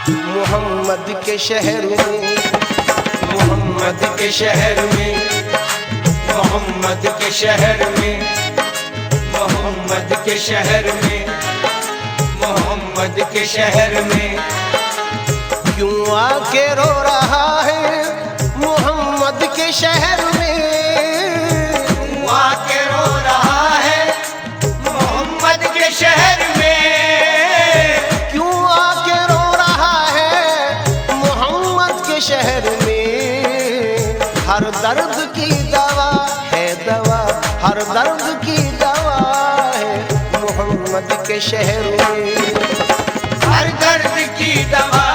मोहम्मद के शहर में, मोहम्मद के शहर में, मोहम्मद के शहर में, मोहम्मद के शहर में, मोहम्मद के शहर में क्यों आके रो रहा है मोहम्मद के शहर में, क्यों आके रो रहा है मोहम्मद के शहर में, क्यों आके रो रहा है मोहम्मद के शहर में। हर दर्द की दवा है दवा, हर दर्द की दवा है मोहम्मद के शहर में। हर दर्द की दवा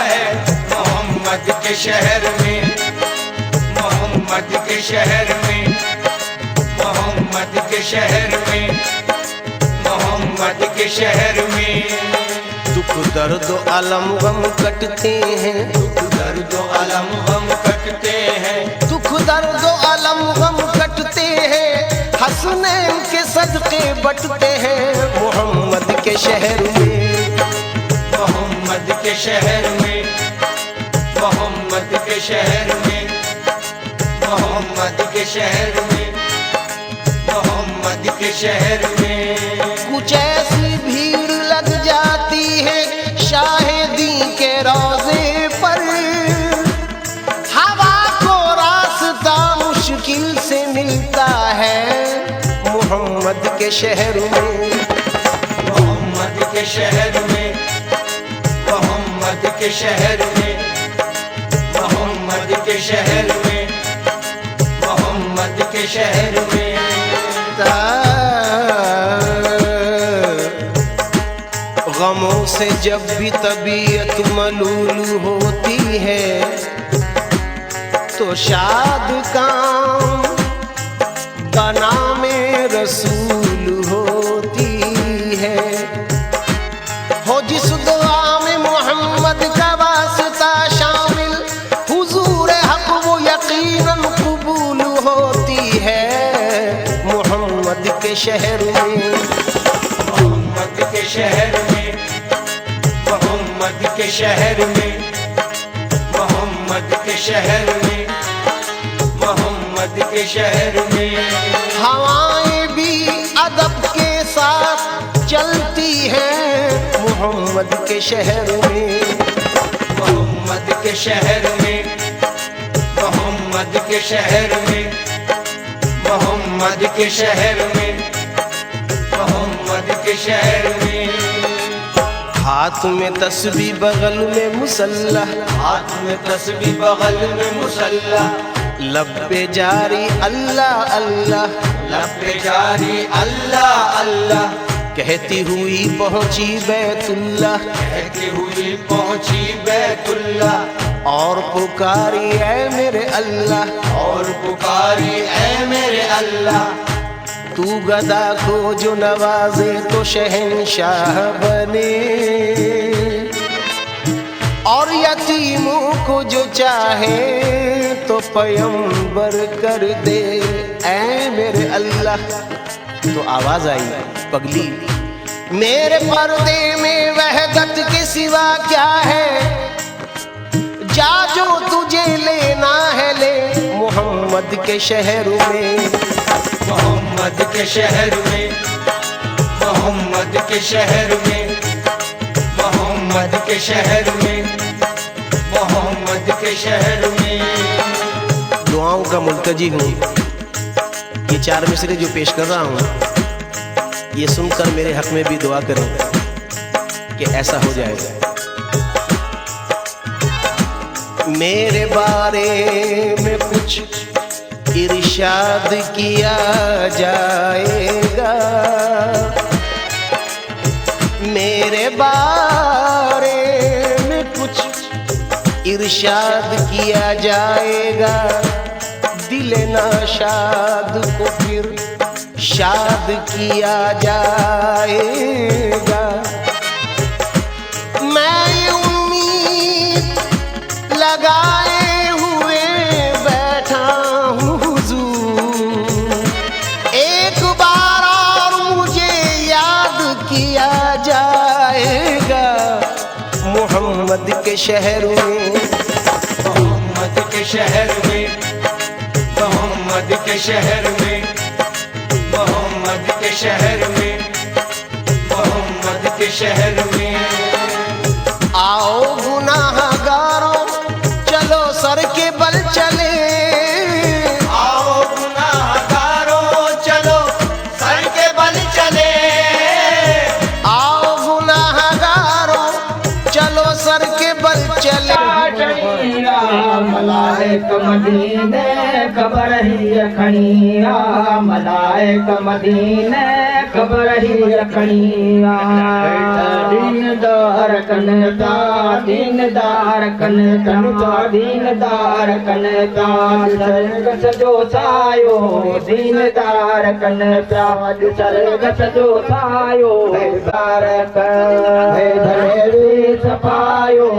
है मोहम्मद के शहर में, मोहम्मद के शहर में, मोहम्मद के शहर में, मोहम्मद के शहर में दुख दर्द अलम गम कटते हैं, दुख दर्द अलम गम कटते हैं, दुख दर्द अलम गम कटते हैं, हसनैन के सदके बटते हैं मोहम्मद के शहर में, मोहम्मद के शहर में, मोहम्मद के शहर में, मोहम्मद के शहर में, मोहम्मद के शहर में कुछ ऐसी भीड़ लग जाती है शाहिदी के रोजे पर, हवा को रास्ता मुश्किल से मिलता है मोहम्मद के शहर में, मोहम्मद के शहर में, मोहम्मद के शहर में, मोहम्मद के शहर में, मोहम्मद के शहर में गमों से जब भी तबीयत मलूल होती है तो शाद काम बना में रसूल होती है। हो जिस दुआ में मोहम्मद का वास्ता शामिल हुजूर हक वो यकीनन कबूल होती है मोहम्मद के शहर में, मोहम्मद के शहर में, मोहम्मद के शहर में, मोहम्मद के शहर में, मोहम्मद के शहर में हवाएं भी अदब के साथ चलती हैं मोहम्मद के शहर में, मोहम्मद के शहर में, मोहम्मद के शहर में, मोहम्मद के शहर में, मोहम्मद के शहर में हाथ में तस्बीह बगल में मुसल्ला, हाथ में तस्बीह बगल में मुसल्ला, लब पे जारी अल्लाह अल्लाह, लब पे जारी अल्लाह अल्लाह, कहती हुई पहुंची बैतुल्लाह, कहती हुई पहुंची बैतुल्लाह और पुकारी ऐ मेरे अल्लाह, और पुकारी ऐ मेरे अल्लाह तू गदा को जो नवाजे तो शहंशाह बने, और यतीमों को जो चाहे तो पैगंबर कर दे ऐ मेरे अल्लाह। तो आवाज आई पगली मेरे पर्दे में वहदत के सिवा क्या है, जा जो तुझे लेना है ले मोहम्मद के शहर में, मोहम्मद के शहर में, मोहम्मद के शहर में, मोहम्मद के शहर में, मोहम्मद के शहर में दुआओं का मुल्तजी हूँ। ये 4 मिसरे जो पेश कर रहा हूँ ये सुनकर मेरे हक में भी दुआ करें कि ऐसा हो जाएगा। मेरे बारे में कुछ इरशाद किया जाएगा, मेरे बारे में कुछ इरशाद किया जाएगा, दिल नाशाद को फिर शाद किया जाएगा। मैं ये उम्मीद लगाए हुए बैठा हूँ हुजूर, एक बार और मुझे याद किया जाएगा, मोहम्मद के शहर में, मोहम्मद के शहर में, मोहम्मद के शहर में, मोहम्मद के शहर में, मोहम्मद के शहर में। आओ गुनाहगारों चलो सर के बल चले, आओ गुनाहगारों चलो सर के बल चले, आओ गुनाहगारों चलो सर के बल चले। मलाइक मदीने खबर ही रखणिया, मलाइक मदीने खबर ही रखणिया। दीनदार कनता, दीनदार कनता, दीनदार कनता, सर्ग सजो सायो दीनदार कनता, सर्ग सजो सायो मुबारक धड़ेरी सफायो,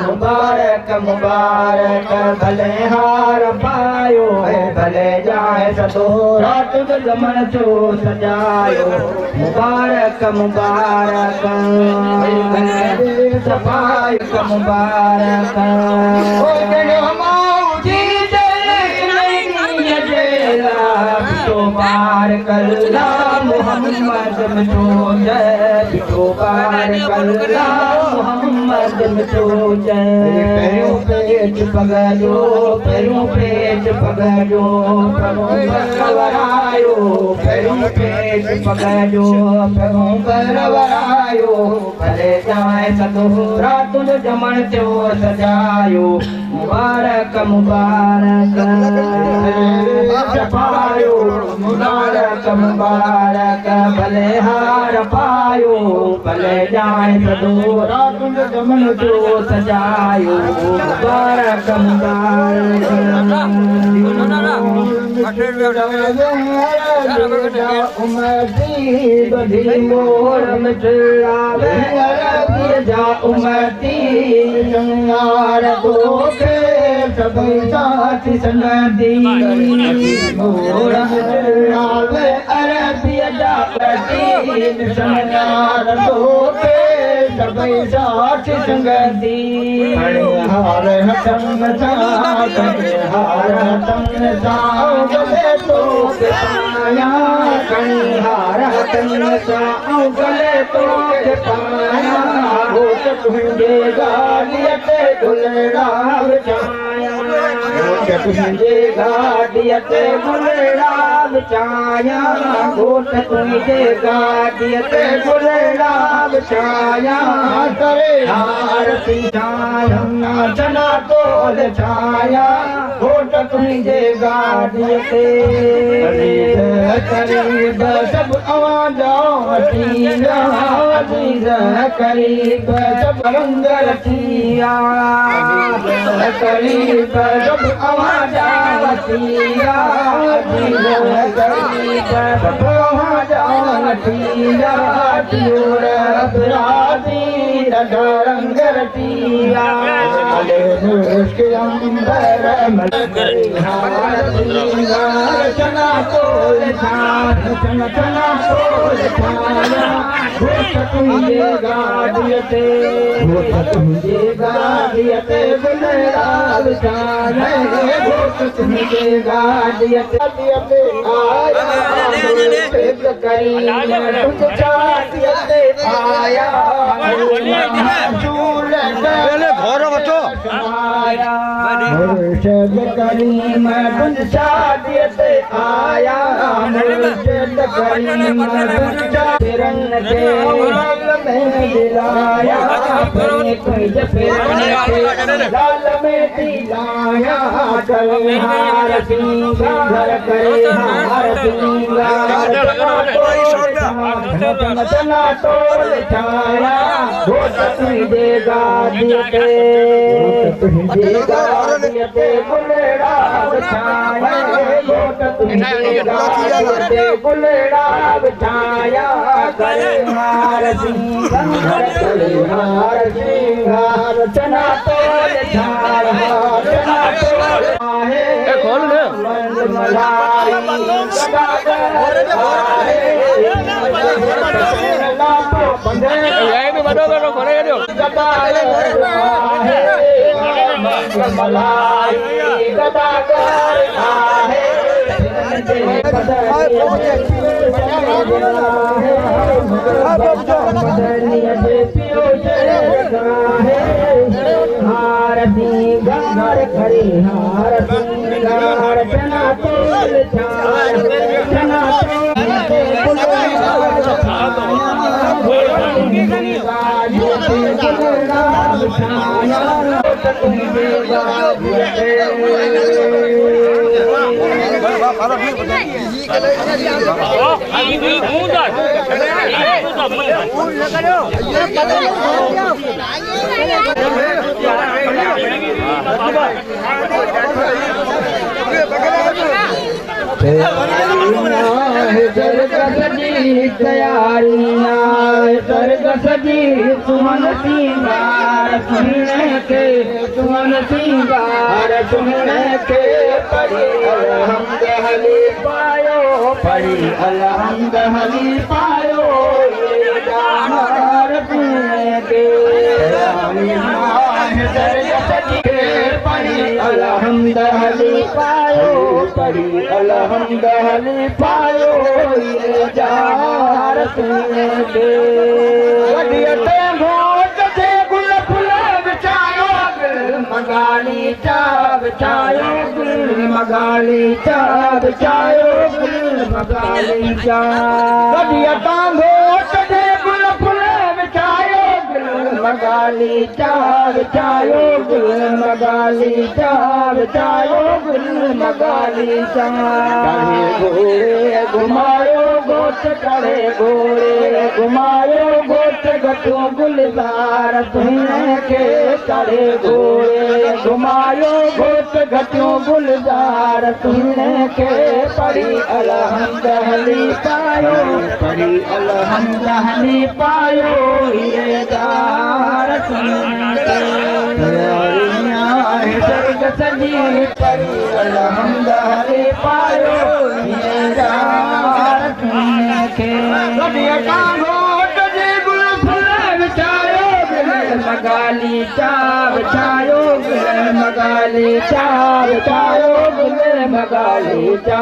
मुबारक मुबारक भले हार पायो, भले जाए सदो रात जमन जो सजायो, मुबारक मुबारक सफायो मुबारक। पार कल्ला मोहम्मद मिठो जय, बिठो पार कल्ला मोहम्मद मिठो जय। पैरों पेच पगड़ो, पैरों पेच पगड़ो, वरायो, पैरों पेच पगड़ो, पैरों पर वरायो, भले जाए सदो रात जमन जो सजायो, मुबारक मुबारक पायो, मुबारक मुबारक भले हार पायो, भले जाए सदो रात जमन जो सजायो, मुबारक मुबारक। उमती बधी मोर मिटावे, जा उमती यार दोखे सभी साथी संगती, मोर मिटावे अरबिया जा पटी संगार दोखे सभी साथी संगती। हार हटम साथ हार हटम साओ गले तो पाया, हार हटम साओ गले तो पाया, होत तुझे गाड़ियते गुलड़ा बचाया, होत तुझे गाड़ियते गुलड़ा बचाया, होत तुझे गाड़ियते गुलड़ा बचाया। करे हार पिछाया चना तोल छाया, होट तुझे गाड़ियते करीब सब आवाज़ों टीया, करीब सब रंग रखिया, करीब सब आवाज़ों टीया, करीब सब आवाज़ों टीया, तियोर अपराधी रंग रखिया, के अंबर चना तोल छाया, चना तोल छाया, तुझे गाड़ियते, तुझे गाड़ियते गुलड़ा बचाया, तुझे गाड़ियते आया, करी तुझ चाटियते आया, मुर्शद करीम तुझ शादियते आया, मुर्शद करीम तुझ रंग के रंग में दिलाया, कुछ लाल में दिलाया, करे हार सिंगार, करे हार सिंगार, चना तोल छाया, होत तुझे गाड़ियते, तुझे गाड़ियते गुलड़ा बचाया, होत तुझे गाड़ियते गुलड़ा बचाया, करे हार सिंगार, करे हार सिंगार, चना तोल छाया, चना तोल आहे, मंद मलाई सदागर आहे, सर्ग सजी सुमन सिंगार सुनने के सुमन सिंगार सुनने के पढ़ी अलहम्द हली पायो पढ़ी अलहम्द हली पायो सुनने के सर्ग सजी पढ़ी अलहम्द हली पायो पढ़ी अलहम्द हली पायो ये जार सुनने के गुल फुल बिछायो मगाली चा बिछायो गुल मगाली चा बिछायो गुल मगाली चा गुल फुल बिछायो गुल मगाली चा बिछायो गुल मगाली चा बिछायो गुल मगाली चा घोड़े घुमायो गोट करे घोड़े घुमायो गोट गटो गुलजार सुनने के करे घोड़े घुमायो गोट गटो गुलजार सुनने के पढ़ी अलहम्द हली पायो पढ़ी अलहम्द हली पायो ये जार सुनने सर्ग सजी पढ़ी अलहम्द हली पायो ये जार सुनने के मगाली चा बिछायो गुल मगाली चा बिछायो गुल मगाली चा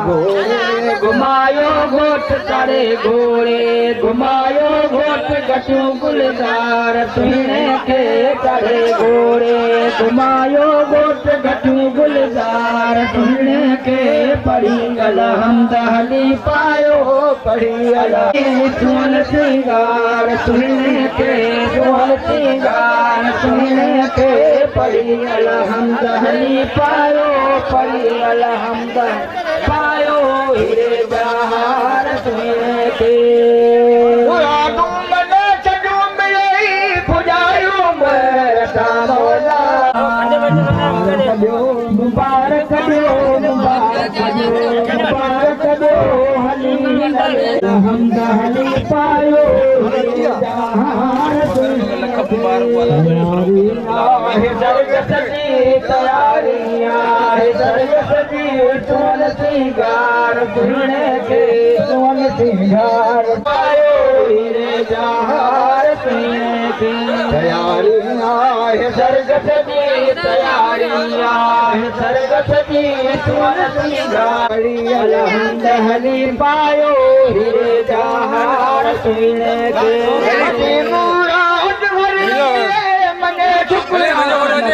घोड़े घुमायो घोट करे घोड़े घुमायो घोट गटू गुलजार सुनने के करे घोड़े घुमायो घोट गटू गुलजार सुनने के पढ़ी अलहम्द हली पायो पढ़ी अलहम्द सुन सिंगार सुनने के सुन सिंगार सुनने के पढ़ी अलहम्द हली पायो पढ़ी अलहम्द पायो हीरे बहार सुनने के मुबारक दो मुबारक दो मुबारक दो हली अलहम्द हली पायो सर्ग सजी तैयारियां सर्ग सजी सोन सिंगार सुनने के सोन सिंगार पायो हीरे जहार सुनने के तैयारियां सर्ग सजी तैयारियां सर्ग सजी सोन सिंगार अलहम्द हली पायो हीरे जहार सुनने के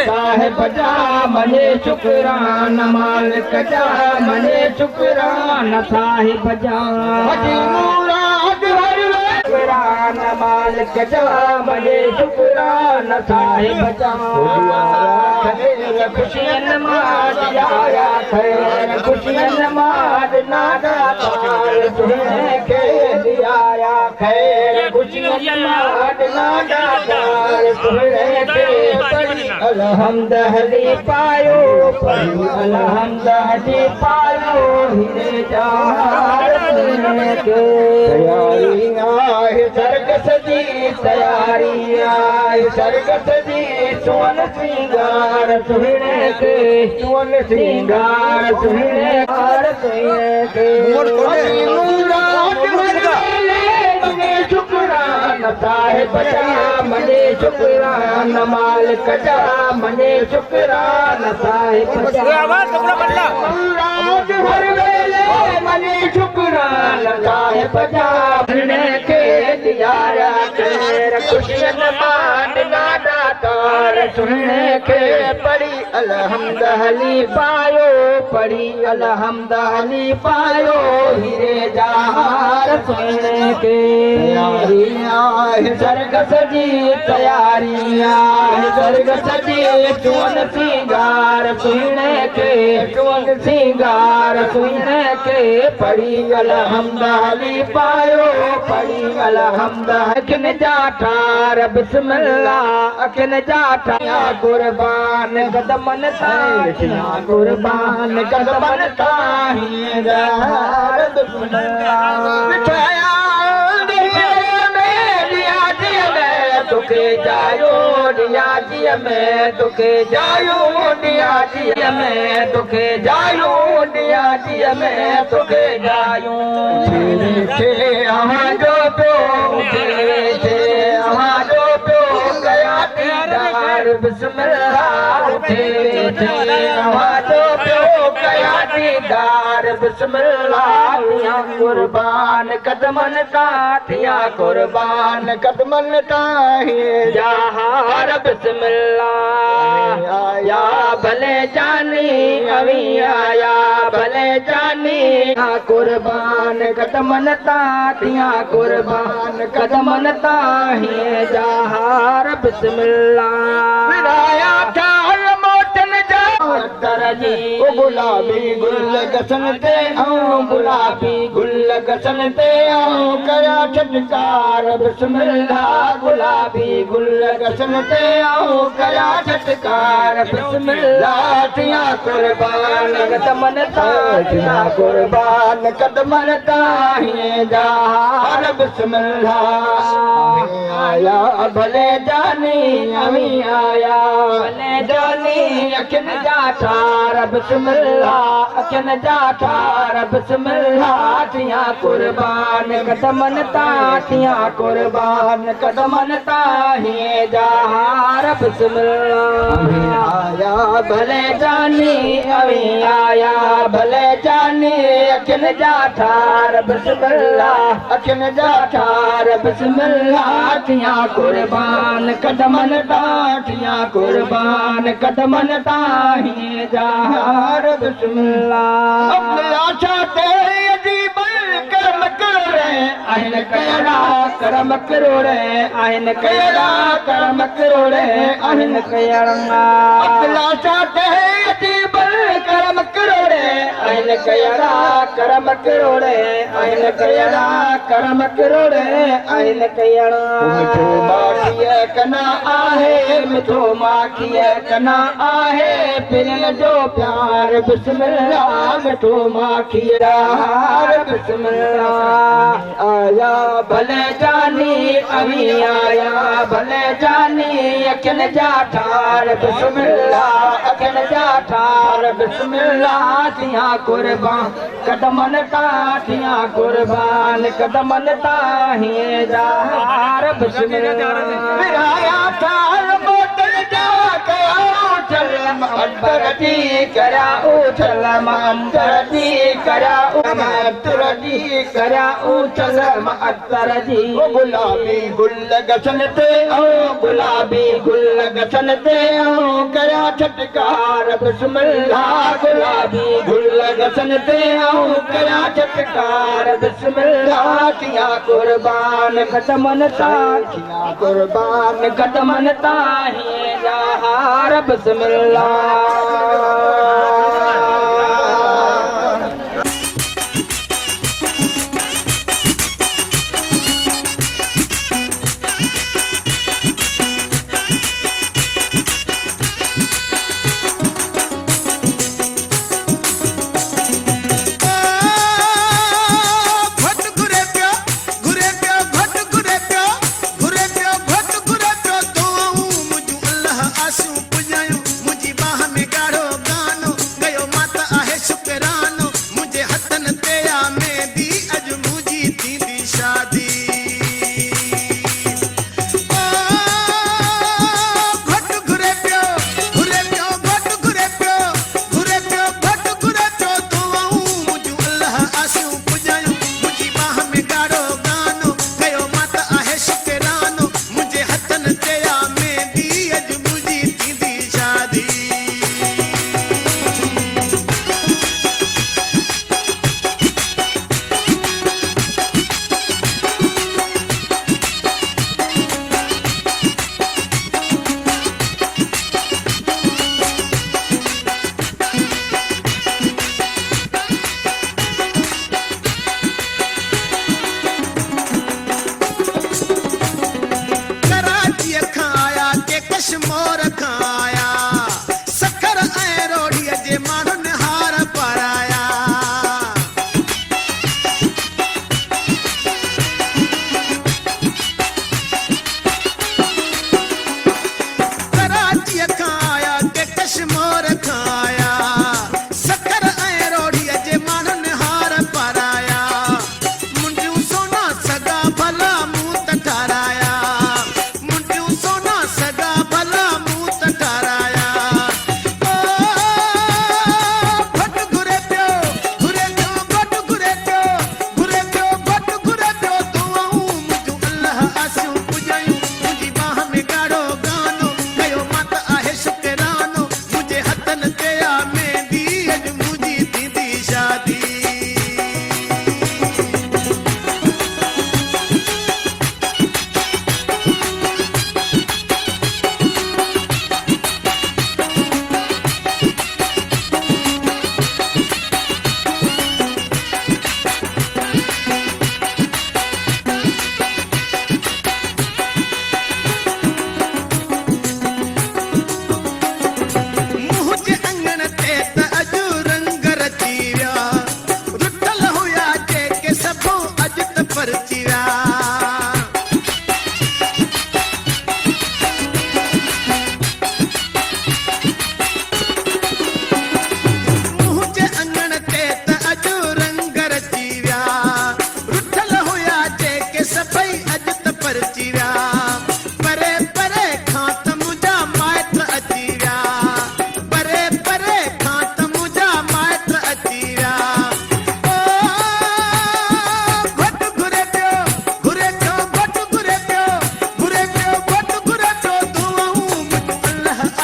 साहिब जा मने शुक्रान मालिक जा मने शुक्रान साहिब जा शुक्रान मालिक जा मने शुक्रान साहिब जा खुशियन माद आया खैर खुशियन माद नादा पाल सुनने के दिया खैर खुशियन माद नादा पाल सुनने के अलहम्द हली पायो पढ़ी अलहम्द हली पायो हीरे जहार सुनने के तैयारियां सर्ग सजी तैयारियां सर्ग सजी सोन सिंगार सुनने के सोन सिंगार सुनने के शुक्रान साहिब जा मने शुक्रान मालिक जा मने शुक्रान साहिब जा हर वेले मने शुक्रान साहिब जा के दियारा खैर खुशियन मान नादा तार सुनने के पड़ी अलहमद हली पायो पड़ी अलहमद हली पायो हीरे जहार सुनने के सर्ग सजी तैयारियां सर्ग सजी चुन सिंगार सुनने के चुन सिंगार सुनने के पड़ी अलहमद हली पायो पड़ी अलहमद अखिन जाठार बिस्मिल्लाह अखिन जाठा कुर्बान कदमन ताहिया कुर्बान कदमन ताहिया बिछाया तुके जायो नियाजी में तुके जायो नियाजी में तुके जायो नियाजी में तुके जायो थे हमारो तो थे हमारो तो गया दीदार बिस्मिल्लाह थे हमारो तो गया दीदार बिस्मिल्लाह कुर्बान कदमन ताथिया कुर्बान कदमन ताही जहार बिस्मिल्लाह आया भले जानी अवी आया भले जानी कुर्बान कदमन ताथिया कुर्बान कदमन ताही जहार बिस्मिल्लाह विराया था तरजी गुलाबी गुल गसन ते गुलाबी गुल गसन ते कया छटकार बिस्मिल्लाह गुलाबी गुल गसन ते कया छटकार बिस्मिल्लाह तिया कुर्बान कदमन ताहिया कुर्बान कदमन ताहिए जहार बिस्मिल्लाह आया भले जानी अमी आया भले जानी अखिन जाठार बिस्मिल्लाह अखिन जाठार बिस्मिल्लाह तिया कुर्बान कदमन ताहिया कुर्बान कदमन ताहिए जहार बिस्मिल्लाह आया भले जानी अवी आया भले जानी अखिन जाठार बिस्मिल्लाह अखिन जाठार बिस्मिल्लाह तिया कुर्बान कदमन ताहिया कुर्बान कदमन ताहिए जहार बिस्मिल्लाह अपने आशा ते अजीब करम करोड़े आइन कयड़ा करम करोड़े आइन कयड़ा करम करोड़े आइन कयड़ा अपने आशा ते अजीब करम करोड़े आइन कयड़ा करम करोड़े आइन कयड़ा करम करोड़े आइन कयड़ा मिठो माखिए कना आहे मिठो माखिए कना आहे पिरन जो प्यार बिस्मिल्लाह मिठो माखिए हार बिस्मिल्लाह आया भले जानी अवी आया भले जानी अखिन जाठार बिस्मिल्लाह अखिन जाठार बिस्मिल्लाह तिया कुर्बान कदमन ताहिया कुर्बान कदमन ताहिए जहार बिस्मिल्लाह विराया था बोतल जा अंतरजी करा उछल अंतरजी करा अंतरजी करा उछल अंतरजी गुलाबी गुल गसन ते गुलाबी गुल गसन ते करा छटकार बिस्मिल्लाह गुलाबी गुल गसन ते करा छटकार बिस्मिल्लाह तिया कुर्बान कदमन ताहिया कुर्बान कदमन ताहिए जहार बिस्मिल्लाह आसूं पुॼायो मुंहिंजी बाह में ॻाढ़ो गानो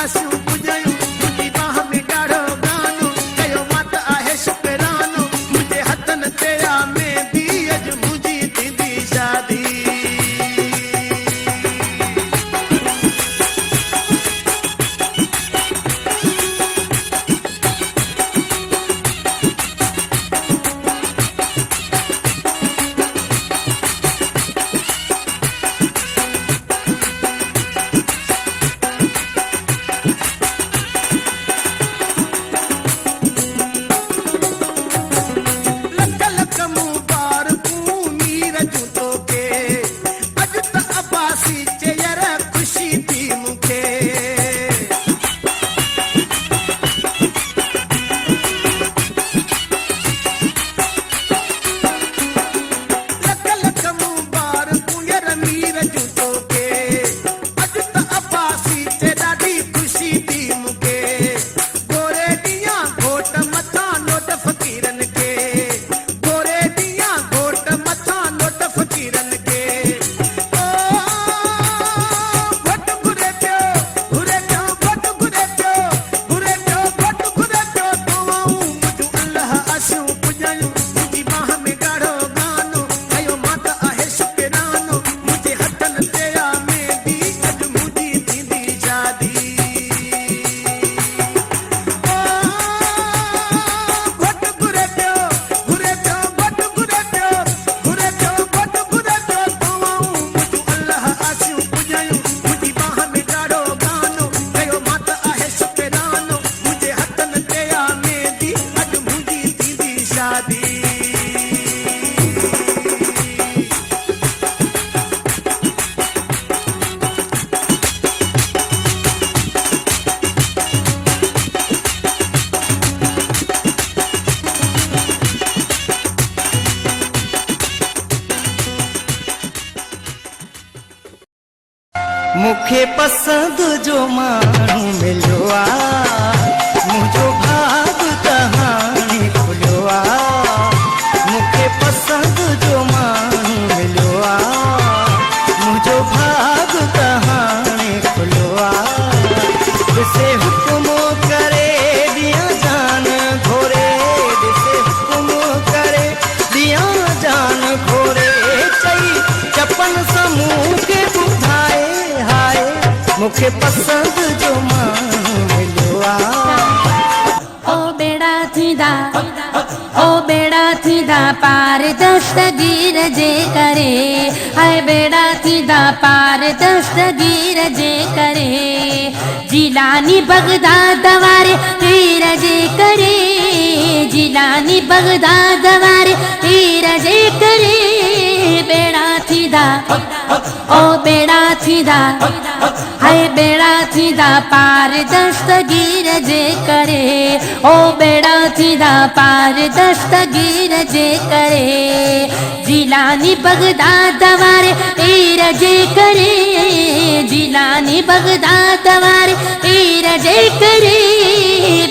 आसियूं पुॼायूं मुंहिंजी बाह में ॻाढ़ो गानो कयो मां त आहे शुकरानो मुंहिंजे हथनि ते आ मेहंदी अॼु मुंहिंजी थींदी शादी मुखे पसंद जो माण्हू मिलियो आहे मुंहिंजो भाग कहाणी खुलियो आहे मुखे पसंद जो माण्हू मिलियो आहे मुंहिंजो भाग कहाणी खुलियो आहे ॾिसे हुकुम करे ॾियां जान घोरे ॾिसे हुकुम करे ॾियां जान घोरे चई चपन समूह खे ॿुधाए मुखे पसंद जो माण्हू मिलियो आहे ओ बेड़ा थींदा पार दस्तगीर जे करे हाय बेड़ा थींदा पार दस्तगीर जे करे जिलानी बगदाद वारे पीर जे करे जिलानी बगदाद वारे पीर जे करे बेड़ा थींदा ओ बेड़ा थींदा हाय बेड़ा थींदा पार दस्तगीर जे करे ओ बेड़ा थींदा पार दस्तगीर जे करे जिलानी बगदाद वारे पीर जे करे जिलानी बगदाद वारे पीर जे करे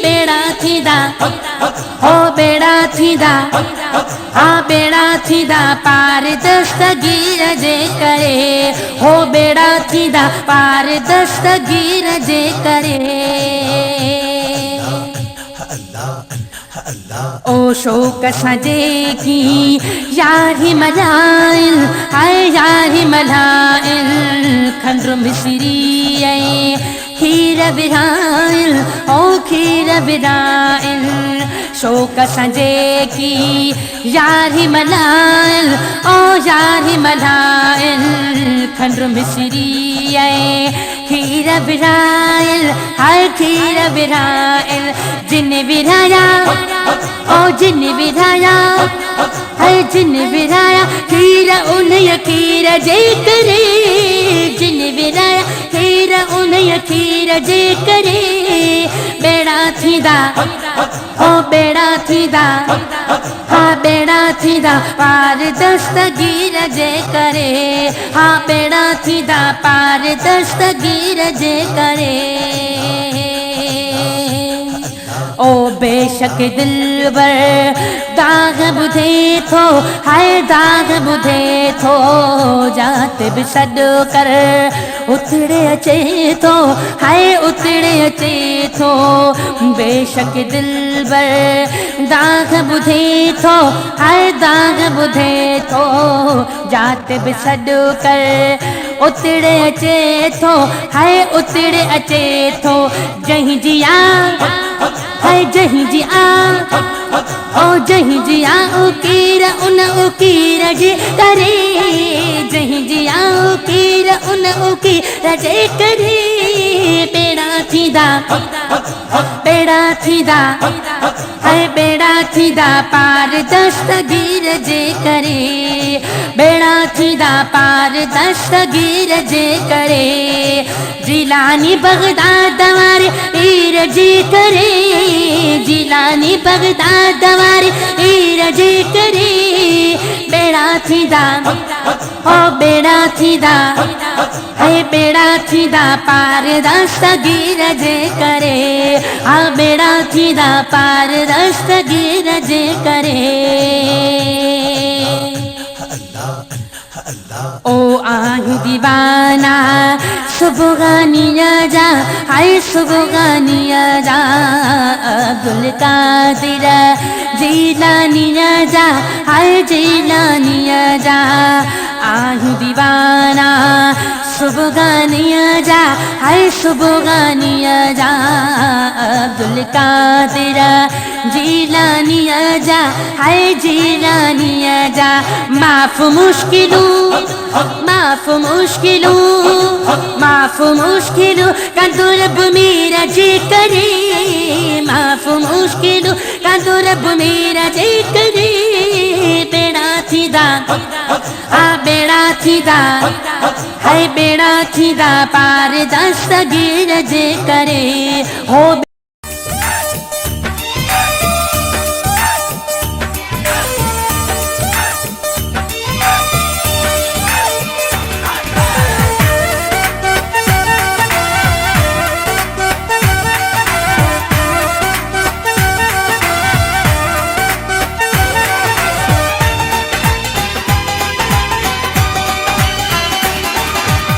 बेड़ा थींदा ओ बेड़ा थींदा हाँ बेड़ा थींदा पार दस्तगीर जे करे हो बेड़ा थींदा पार दस्तगीर जे करे ओ शोक सजे की यारी मलाइल हाय यारी मलाइल खंड्र मिसरी खीर बिराइल ओ खीर बिराइल शोक सजे की यारी मलाइल ओ यारी मलाइल खंड्र मिसरी खीर बिराइल हाय खीर बिराइल जिन बिराया ओ जिन बिराया हाय जिन बिराया खीर उन खीर जे करे जिन बिराया खीर उन खीर जे करे बेड़ा थींदा ओ बेड़ा थींदा हाँ बेड़ा थींदा पार दस्तगीर जे करे हाँ बेड़ा थींदा पार दस्तगीर जे करे ओ बेशक दिलबर दाग बुधे थो, हाय दाग बुधे थो, जात बि सॾु कर उतड़े अचे थो, हाय उतड़े अचे थो। बेशक दिलबर दाग बुधे थो, हाय दाग बुधे थो, जात बि सॾु कर उतड़े अचे थो, हाय उतड़े अचे थो। जहीं जी आ हाय जहीं जी आ, ओ जहीं जी आ उकीर उन उकीर जे करे, जहीं जी आ उकीर उन उकीर जे करे। बेड़ा थींदा बेड़ा थींदा हाय बेड़ा थींदा पार दस्तगीर जे करे, बेड़ा थींदा पार दस्तगीर जे करे। जिलानी बगदाद वारे पीर जे करे, जिलानी बगदाद वारे पीर जे करे। बेड़ा थींदा ओ बेड़ा थींदा हाय बेड़ा थींदा पार दस्तगीर जे करे, आ बेड़ा थींदा पार दस्तगीर जे करे। ओ आही दीवाना सुबगानिया जा, हाय सुबगानिया जा, अब्दुल कादिर जीलानिया जा, हाय जीलानिया जा। आही दीवाना सुबगानिया जा, हाय सुबगानिया जा, अब्दुल कादिर जीलानिया जा, हाय जीलानिया जा। माफ मुश्किलों माफ मुश्किलों माफ मुश्किलों का दुर्ब मेरा जे करे, माफ मुश्किलों का दुर्ब मेरा जे करे। बेड़ा थींदा आ बेड़ा थींदा हाय बेड़ा थींदा पार दस्तगीर जे करे। हो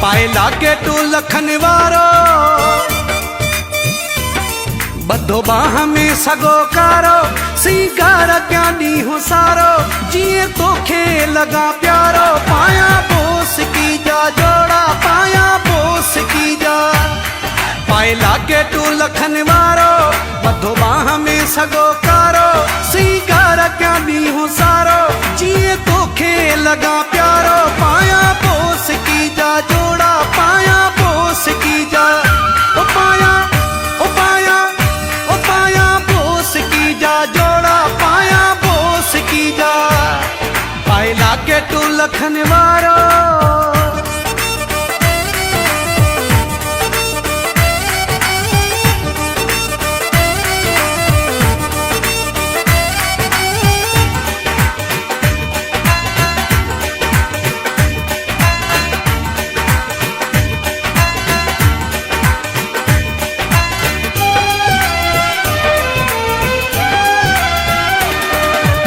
पाए लागे तू लखन वारो, बधो बाह में सगो कारो, सिंगार क्या नी हो सारो, जिए तोखे लगा प्यारो। पाया बोस की जा जोड़ा, पाया बोस की जा। पाए लागे तू लखन वारो, बधो बाह में सगो कारो, सिंगार क्या नी हो सारो, जिए तोखे लगा प्यारो। पाया बोस की जा जोड़ा, पाया बोस की जा। ओ पाया ओ पाया ओ पाया बोस की जा जोड़ा, पाया बोस की जा। पाए लागे तू लखन वारो,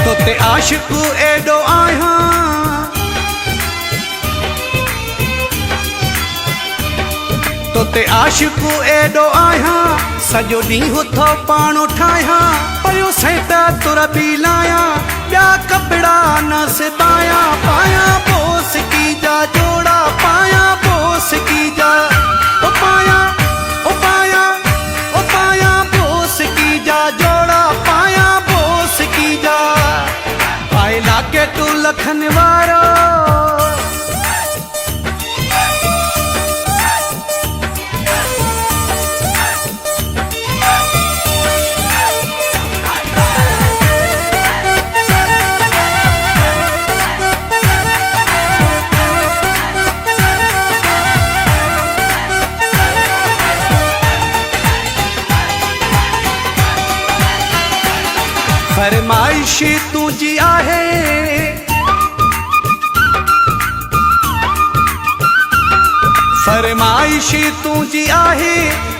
तोते आशिकु एडो आया, तोते आशिकु एडो आया, सजो ॾींहुं थो पाण ठाहियां, पयो सैता तुर बि लाया, ॿिया कपिड़ा न सिबाया। पाया बोस की जा जोड़ा, पाया बोस की जा। ओ पाया ओ पाया ओ पाया बोस की जा जोड़ा, पाया बोस की जा। पाए लागे तू लखन वारो, फरमाइश तुझी आहे, फरमाइश तुझी आहे,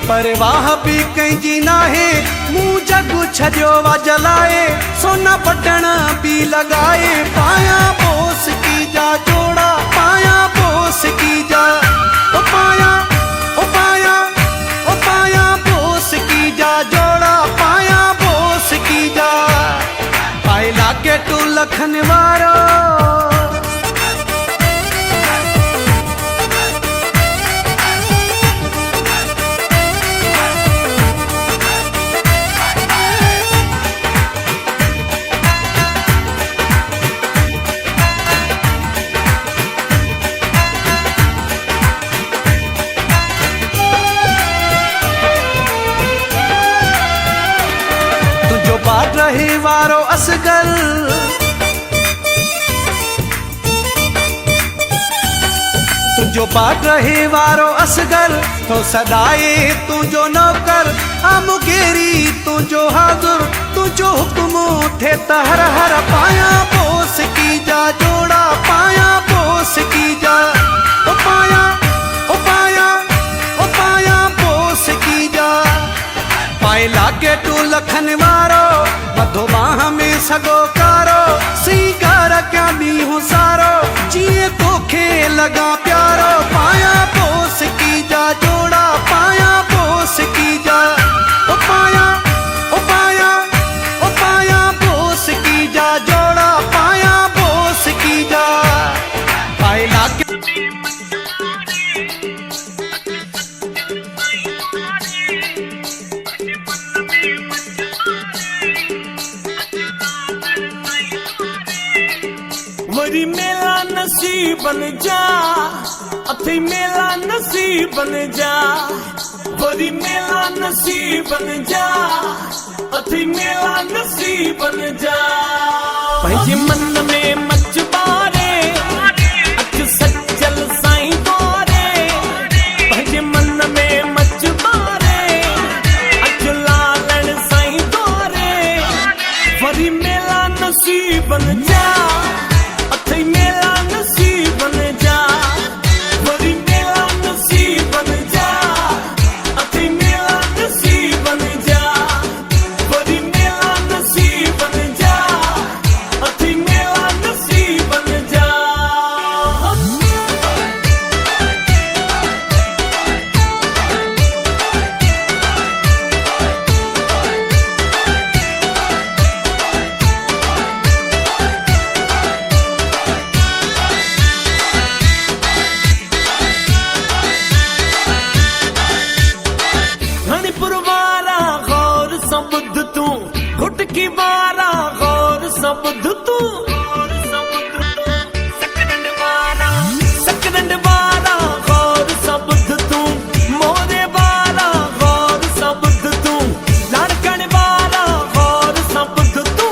परवाह भी कंहिंजी नाहे मूं जग छॾियो वा जलाए सोना पटण भी लगाए पाया बोस की जा जोड़ा पाया बोस की जा ओ पाया ओ पाया ओ पाया बोस की जा जोड़ा पाया बोस की जा पाए लागे तू लखन वारो बाट रहे वारो असगर तुझो बाट रहे वारो असगर तो सदाए तुझो नौकर आमुगेरी तुझो हाजुर तुझो हुक्मो थे हर हर पाया बोस की जा जोड़ा पाया बोस की जा ओ पाया ओ पाया ओ पाया बोस की जा पाए लागे तू लखन वारो मधो बाह में सगो कारो सिंगार क्या दी हूँ सारो जिए तोखे लगा प्यारो पाया बोस की जा जोड़ा पाया बोस की जा ओ पाया ओ पाया ओ पाया बोस की जा जोड़ा पाया बोस की जा पाए लागे वरी मेला नसीब बन जा अथई मेला नसीब बन जा वरी मेला नसीब बन जा अथई मेला नसीब बन जा पंहिंजे मन में मच बारे अच सचल साईं द्वारे पंहिंजे मन में मच बारे अच लालण साईं द्वारे वरी मेला नसीब बन जा मेला नसीब बन जा वरी मेला नसीब बन जा अथई मेला नसीब बन जा वरी मेला नसीब बन जा अथई मेला नसीब बन जा की बारा गौर सबुध तू सकरंड बारा गौर सबुध तू मोरे बारा गौर सबुध तू लाड़कण बारा गौर सबुध तू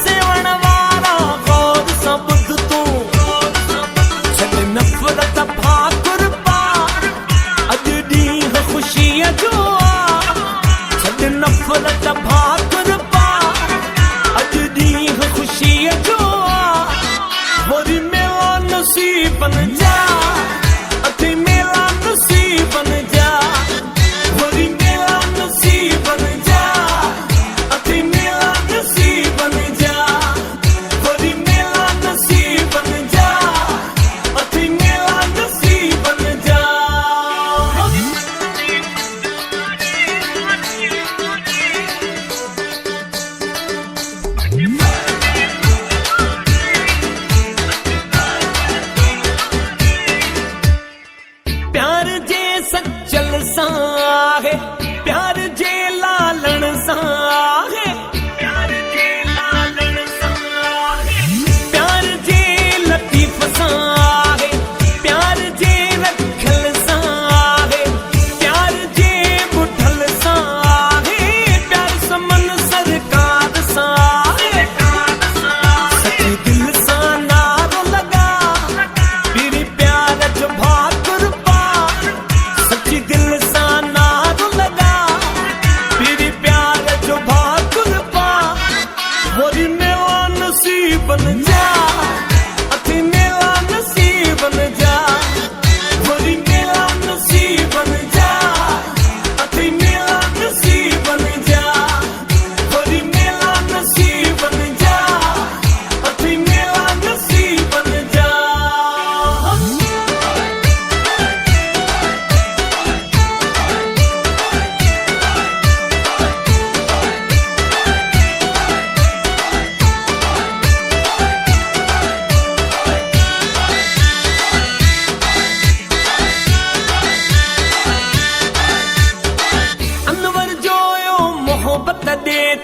सेवण वारा गौर सबुध तू छॾ नफ़रत भाकुर पा अॼु ॾींहुं ख़ुशीअ जो आ छॾ नफ़रत भाकुर पा अॼु ॾींहुं ख़ुशीअ जो वरी मेला नसीब बन जा अथई मेला नसीब बन जा वरी मेला नसीब बन जा अथई मेला नसीब बन जा वरी मेला नसीब बन जा अथई मेला नसीब बन जा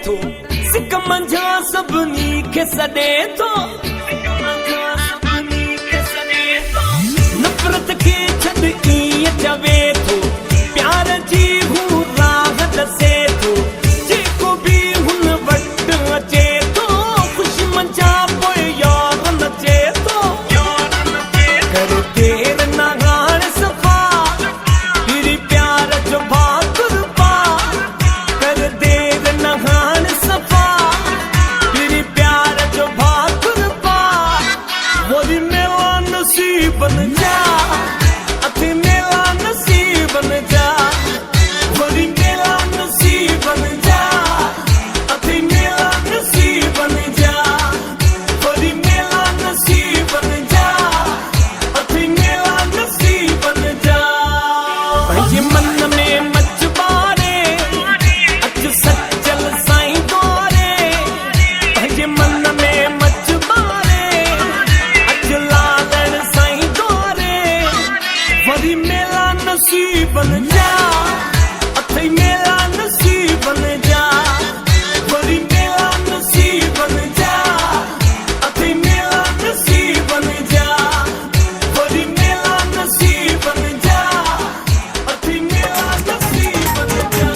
थो सिक मंझा सभिनी खे सॾे थो नफ़रत खे छॾ ईअं चवे थो प्यार जी हू राह ॾसे थो जेको बि हुन वटि अचे थो ख़ुशि मंझा पोइ यार नचे थो कर देर न हाणे सफ़ा फिरी प्यार जो भाकुर पा कर देर न हाणे सफ़ा फिरी प्यार जो भाकुर पा वरी मेला नसीबन जा अथी मेला नसीबन जा वरी मेला नसीबन जा अथी मेला नसीबन जा वरी मेला नसीबन जा अथी मेला नसीबन जा पंहिंजे मन में मच ॿारे अच सचल साईं द्वारे पंहिंजे मन में मच ॿारे अच लालण साईं द्वारे वरी मेला नसीबन जा अथई मेला नसीबन जा वरी मेला नसीबन जा अथई मेला नसीबन जा वरी मेला नसीबन जा अथई मेला नसीबन जा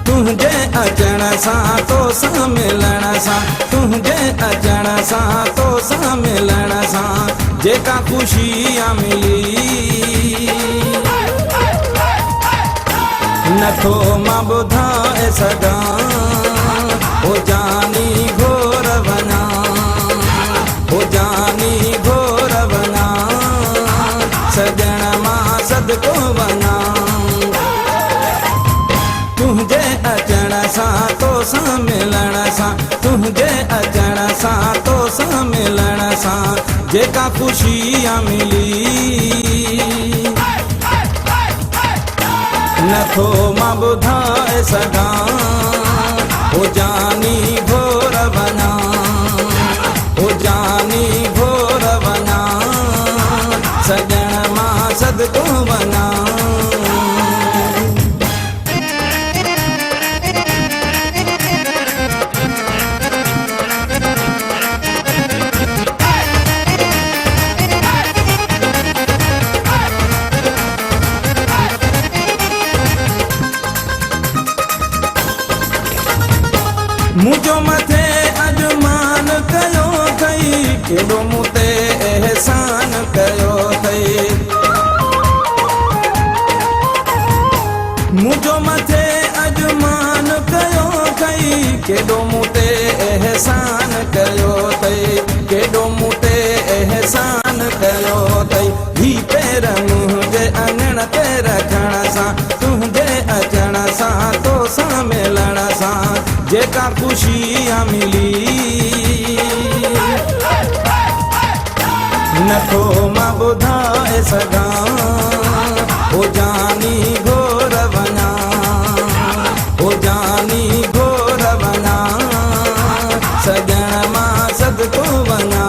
तुझे अचण सां तो सां मिलण सां तुझे अचण सां तो सां मिलण सां जेका ख़ुशी आ मिली नथो मां ॿुधाए सघां ओ जानी घोर वञा ओ जानी घोर वञा सजण मां सदको वञा तुझे अचण सां तो सां मिलण सां तुझे अचण सां तो सां मिलण सां जेका ख़ुशी आ मिली नथो मां ॿुधाए सघां ओ जानी घोर वञा ओ जानी घोर वञा सजण मां सदको वञा मुझो मथे अजमान कयो थई केॾो मूं ते एहसान कयो थई मुझो मथे अजमान कयो थई केॾो मूं ते एहसान कयो थई केॾो मूं ते एहसान कयो थई ही पैर मुंहिंजे अङण ते रखण सां तुंहिंजे अचण सां तो सां मिलण सां जेका ख़ुशी आ मिली नथो मां ॿुधाए सघां ओ जानी घोर वञा ओ जानी घोर वञा सजण मां सदको वञा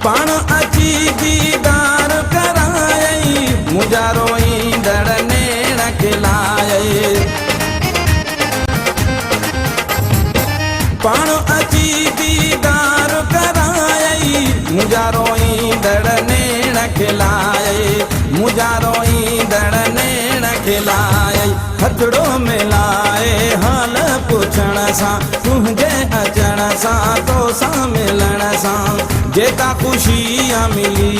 पाण अची दीदार करायई मुंहिंजा रोईंदड़ नेण खिलायई पाण अची दीदार करायई मुंहिंजा रोईंदड़ नेण खिलायई मुंहिंजा रोईंदड़ नेण खिलायई हथड़ो मिलाए हाल पुछण सां तुंहिंजे अचण सां तो सां मिलण सां जेका ख़ुशी आ मिली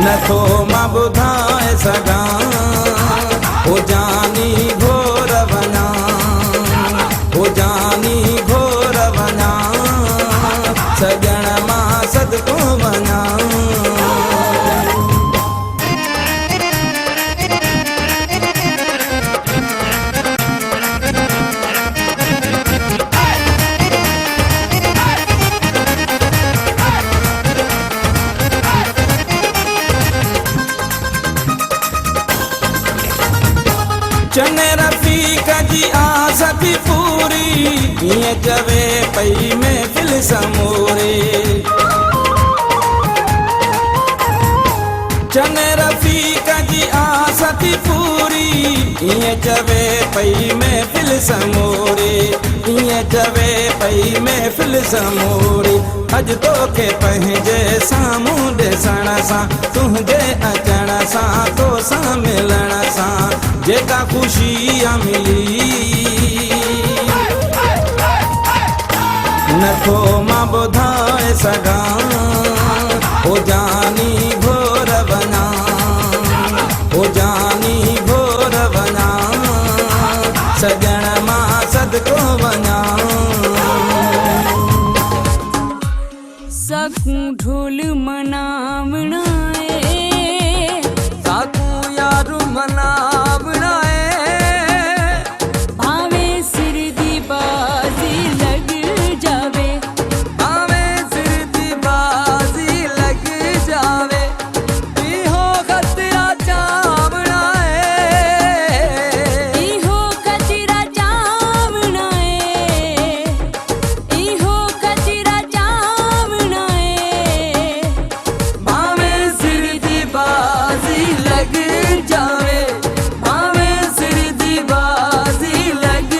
नथो मां ॿुधाए सघां ओ जानी घोर वञा ओ जानी घोर वञा सजण मां सदको वञा थी पूरी ईअं चवे पई महफ़िल समूरी चने रफ़ीक जी आस थी पूरी ईअं चवे पई महफ़िल समूरी ईअं चवे पई महफ़िल समूरी अॼु तोखे पंहिंजे साम्हूं ॾिसण सां तुंहिंजे अचण सां तोसां मिलण सां जेका ख़ुशी मिली नथो मां ॿुधाए सघां ओ जानी घोर वञा ओ जानी घोर वञा सजण मां सदको वञा सकूं ढोल मनावना साकू यार मनावना भावे सिर दी बाजी लग जावे भावे सिर दी बाजी लग जावे इहो खतरा चावना इहो खतरा चावना इहो खतरा चावना भावे सिर दी बाजी लग जावे भावे सिर दी बाजी लग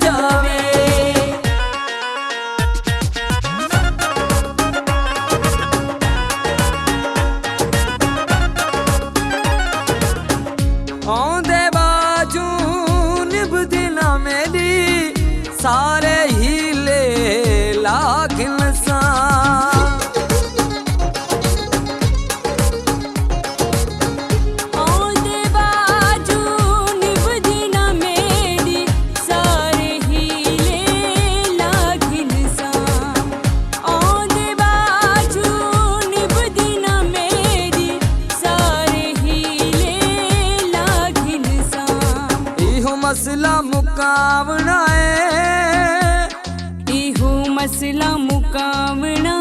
जावे औंदे बाजू निभदी ना मेरी सारे हीले लागिन सा औंदे बाजू निभदी ना मेरी सारे हीले लागिन सा औंदे बाजू निभदी ना मेरी सारे हीले लागिन सा इहो मसला मुकावना इहो मसला मुकावना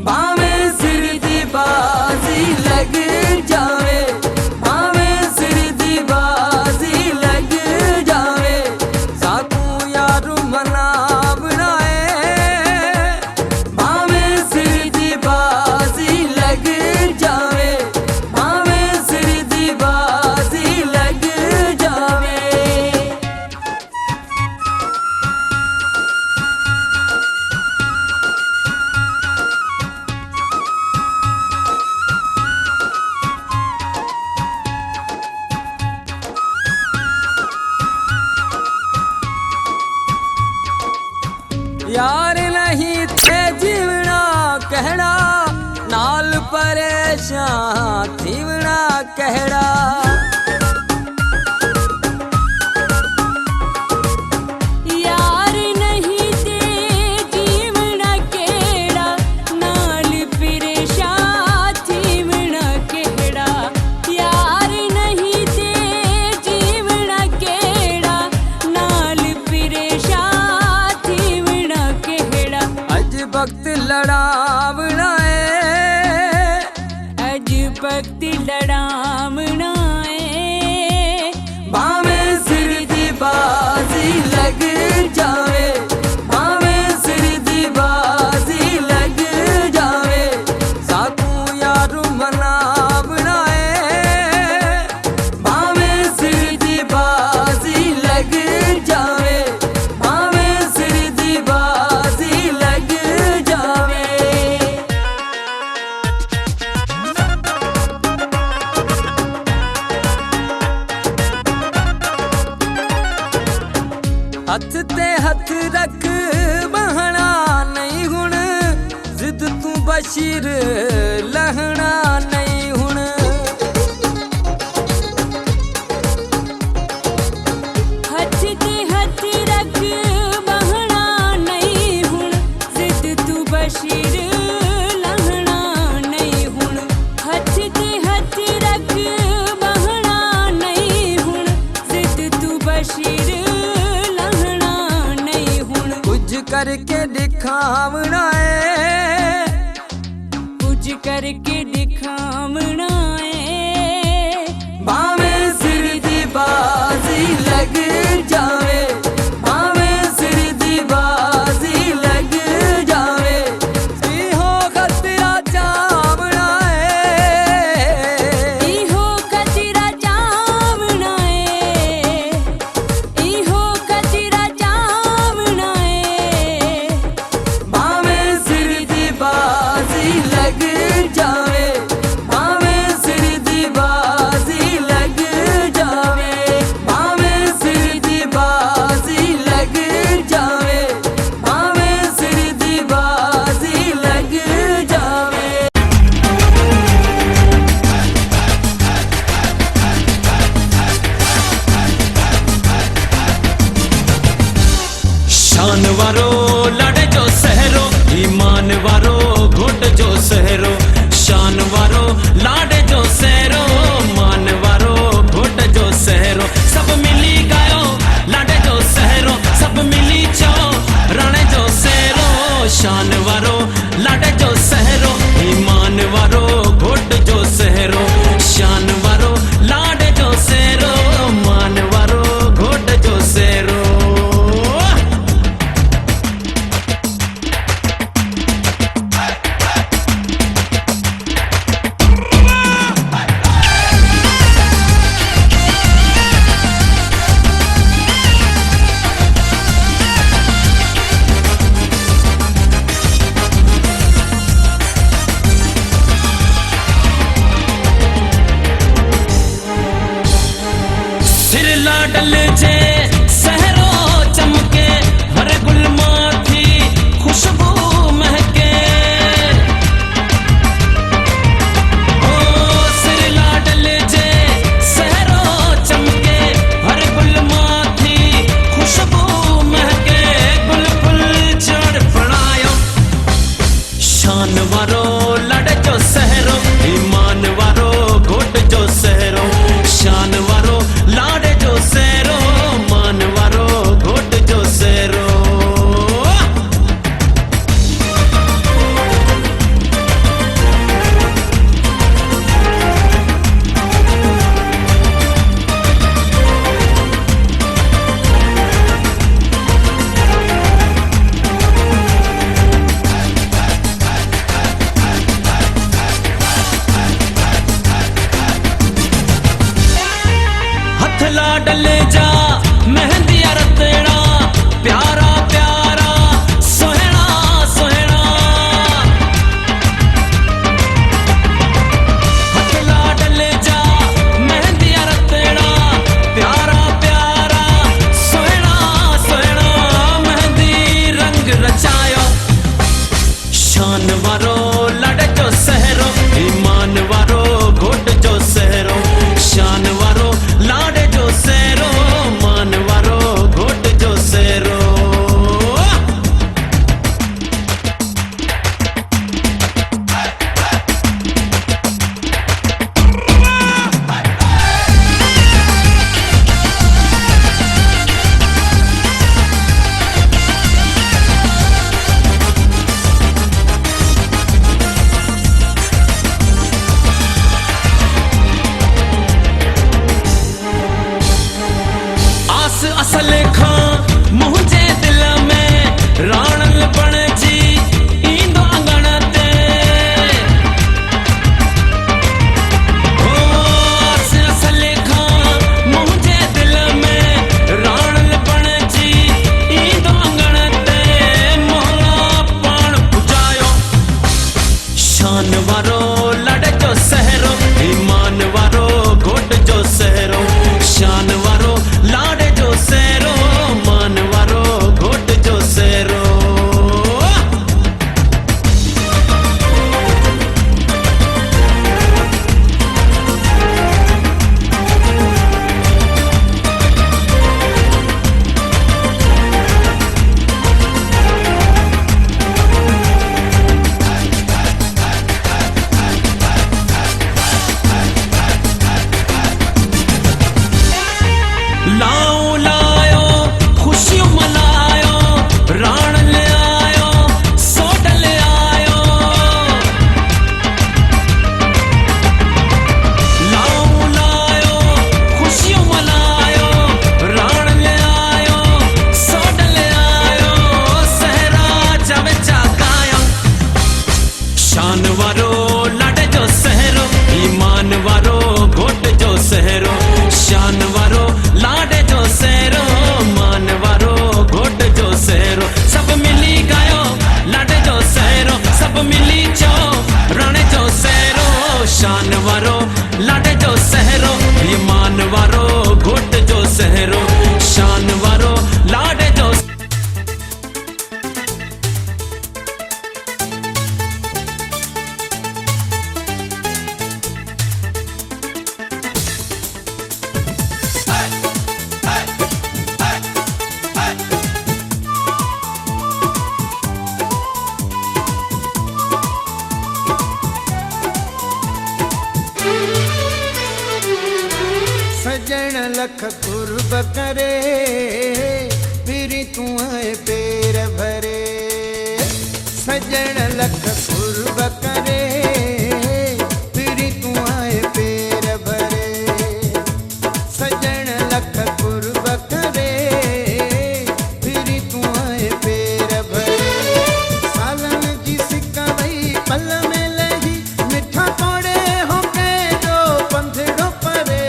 भावे सिर दी बाजी लग जावे भावे सिर दी बाजी लग जावे साकू यार मनावना भावे सिर दी बाजी लग जावे भावे सिर दी बाजी लग जावे यार नहीं थे जीवना कहड़ा नाल परेशान थीवना कहड़ा यार नहीं ते जीवना केड़ा नाल परेशान थीवना केड़ा यार नहीं ते जीवना केड़ा नाल परेशान थीवना केड़ा अज वक्त लड़ावना अज वक्त लड़ावना भावे सिर दी बाजी लग जावे भावे सिर दी बाजी लग जावे साकू यार मनावना भावे सिर दी बाजी लग जावे भावे सिर दी बाजी लग जावे हथ ते हथ रख बहना नहीं हुण जिद तू बशीर लहना नहीं हुण हथ ते हथ रख बहना नहीं हुण जिद तू बशीर लहना नहीं हुण हथ ते हथ रख बहना नहीं हुण जिद तू बशीर लहना नहीं हुण कुछ करके दिखावना कुछ करके दिखावना भावे सिर दी बाजी लग जा शान वारो लड़ जो सहरो ईमान वारो घोट जो सहरो शान वारो लाड़े जो सहरो मान वारो घोट जो सहरो डले जा मेहंदी रतड़ा प्यारा प्यारा सोहना सोहना हथला डले जा मेहंदी रतड़ा प्यारा प्यारा सोहना सोहना मेहंदी रंग रचायो शान वारो लड़ जो सहरो ईमान वारो घोट जो सहरो शान वारो लाड़े जो सहरो मान वारो घोट जो सहरो असल खां मुझे दिल में राणल बण जी ईंदो अंगण ते असल खां मुझे दिल में राणल बण जी ईंदो अंगण ते मोहला पाण पुजायो शान वारो लड़ जो सहरो ईमान वारो घोट जो सहरो शान वारो लाड़े जो सहरो मान वारो घोट जो सहरो लाओ लायो खुशियों मनायो राण ले आयो सोड ले आयो लाओ लायो खुशियों मनायो राण ले आयो सोड ले आयो सहरा जब जागायो शान वारो लड़ जो सहरो ईमान वारो घोट जो सहरो शान वारो लाड़े जो सहरो मान वारो घोट जो सहरो सब मिली गायो लाड़े जो सहरो सब मिली चो राणे जो सहरो शान वारो लाड़े जो सहरो ईमान वारो घोट जो सहरो शान वारो लाड़े जो सजण लख कुर्ब करे फिरी तू आए पेर भरे सजण लख कुर्ब करे फिरी तू आए पेर भरे सजण लख कुर्ब करे फिरी तू आए पेर भरे सालन जी सिका वही पल में लही मिठा तोड़े हो के जो पंधड़ो परे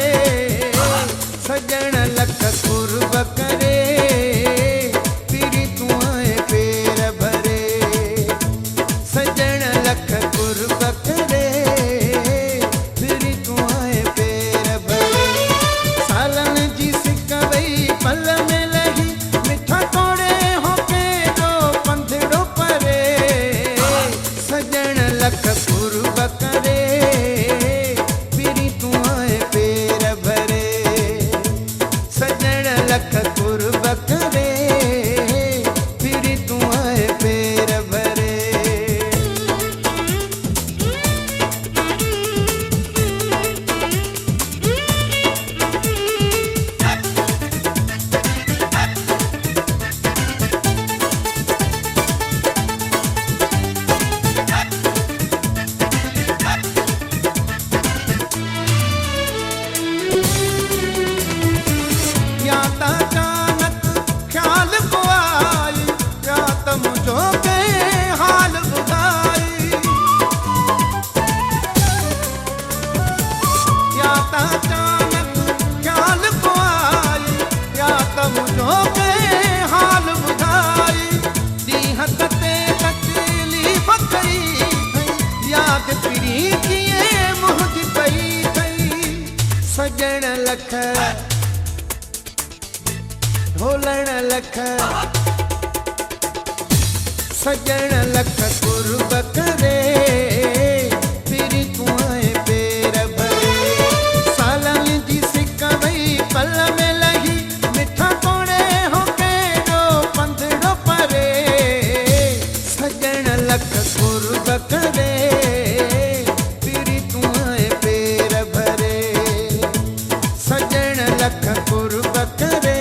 सजण लख कुर्ब करे फिरी तू आए पेर भरे सजण लख कुर्ब करे फिरी तू आए पेर भरे सालन जी सिका वही पल में लही मिठा तोड़े हो के जो पंधड़ो परे सजण लख सजण लख ढोलण लख सजण लख कुर्ब करे फिरी तूं आए पेर भरे सालन जी सिक वई पल में लही मिठा कोड़े हो के जो पंधड़ो परे सजण लख कुर्ब करे फिरी तूं आए पेर भरे सजण लख कुर्ब करे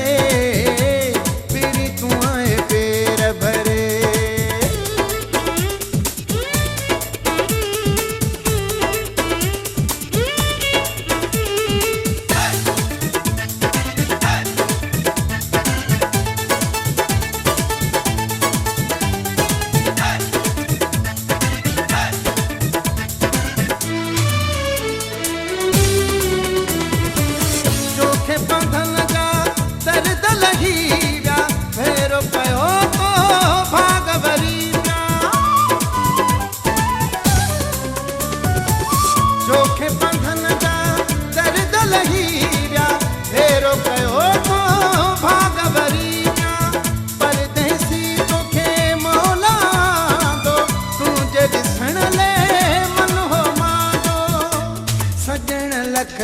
फिरी तूं आए पेर भरे चोखे बंधन जा दर्द लही व्या फेरो कयो तो भाग भरी व्या चोखे बंधन जा दर्द लही व्या फेरो कयो तो भाग भरी व्या परदेसी तोखे मौला दो तुझे ॾिसण ले मन हो मांदो सजण लख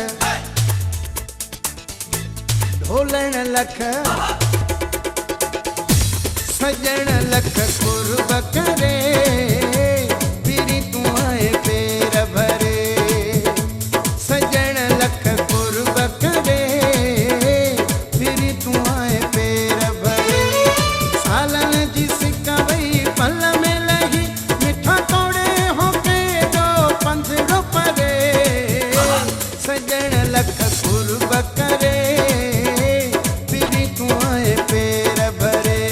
ढोलण लख सजण लख कुर्ब करे फिरी तूं आए पेर भरे सजण लख कुर्ब करे फिरी तूं आए पेर भरे सालन जी सिक वई पल में लही मिठा कोड़े हो के जो पंधड़ो परे सजण लख कुर्ब करे फिरी तूं आए पेर भरे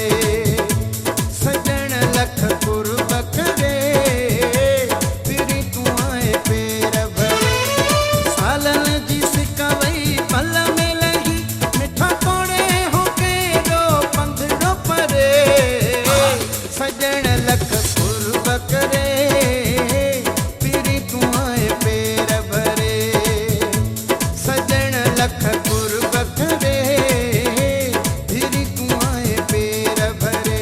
सजण लख कुर्ब करे फिरी तूं आए पेर भरे सालन जी सिक वई पल में लही मिठा कोड़े हो के जो पंधड़ो परे सजण लख कुर्ब करे फिरी तूं आए पेर भरे सजण लख कुर्ब करे फिरी तूं आए पेर भरे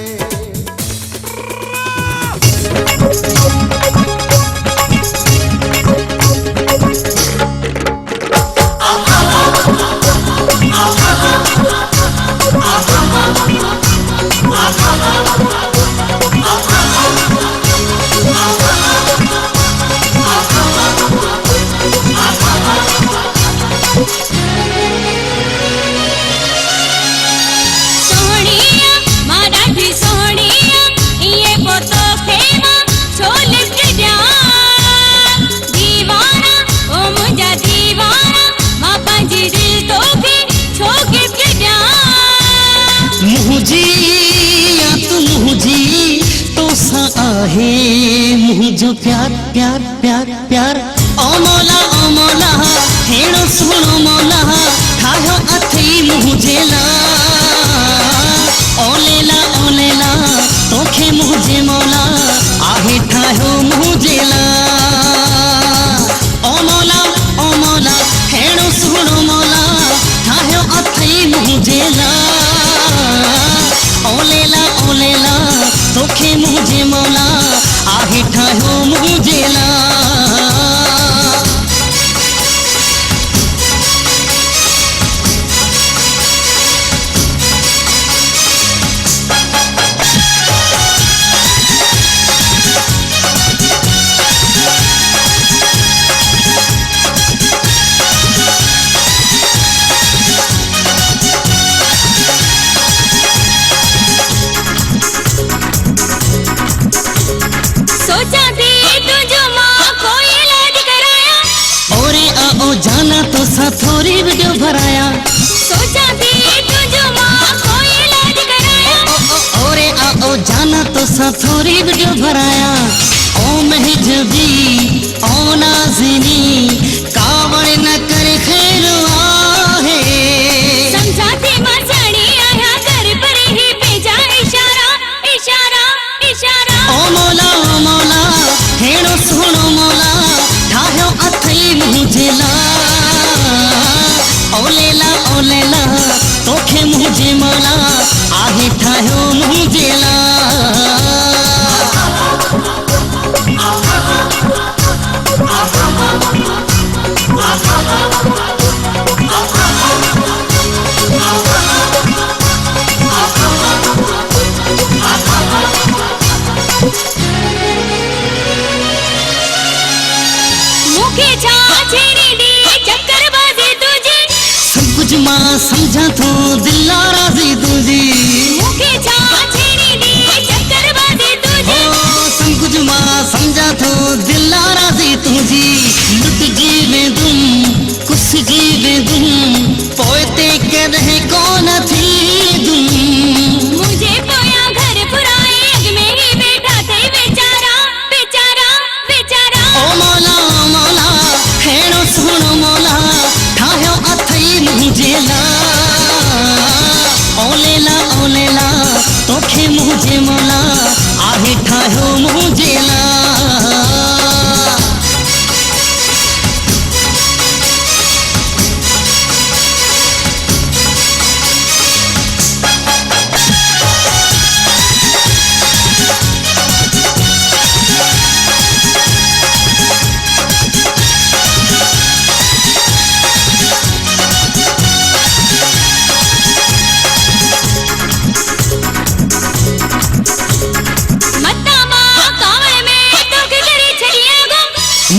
सोहणिया मराठी सोहणिया ये पोतो खेमा छोल टिड्या दीवाना ओ मुंजा दीवाना मां पंहिंजी दिल तोखे छो गिफ्ट टिड्या मुझी या तू मुझी तो सा आहे मुझो प्यार प्यार प्यार प्यार ओ मौला हेड़ो सुनो मौला ठायो अथई मुझे ला ओ लेला तोखे मुझे मौला आहे ठायो मुझे ला ओ मौला हेड़ो सुनो मौला ठायो अथई मुझे ला ओ लेला तोखे मुझे मौला आहे ठायो मुझे ला सोचा थी तुझो मां कोई इलाज कराया ओरे आओ जाना तो सा थोड़ी वीडियो भराया सोचा थी तुझो मां कोई इलाज कराया ओरे आओ जाना तो सा थोड़ी वीडियो भराया ओ महजबी ओ नाज़िनी कावड़ न करे खैर आहे समझा थी मां जानी आया कर पर ही भेजा इशारा इशारा इशारा ओ मौला हेड़ो सुनो मौला ठायो अथई मुझे ला मुखे छा छेड़ी दी चक्कर बाजी तुझी सब कुछ मां समझा तो दिल राजी तुझी मुखे छा छेड़ी दी चक्कर बाजी तुझी सब कुछ मां समझा तो दिल राजी तुझी लुट जीवे तुम कुछ जीवे तुम पोते के रहे कौन थी तुम मुझे पोया घर पुराए अग में ही बैठा थे बेचारा बेचारा बेचारा ओ मौला हेड़ो सोनो मौला ठायो अथई मुझे ला ओलेला तोखे मुझे मौला आहे ठायो मुझे ला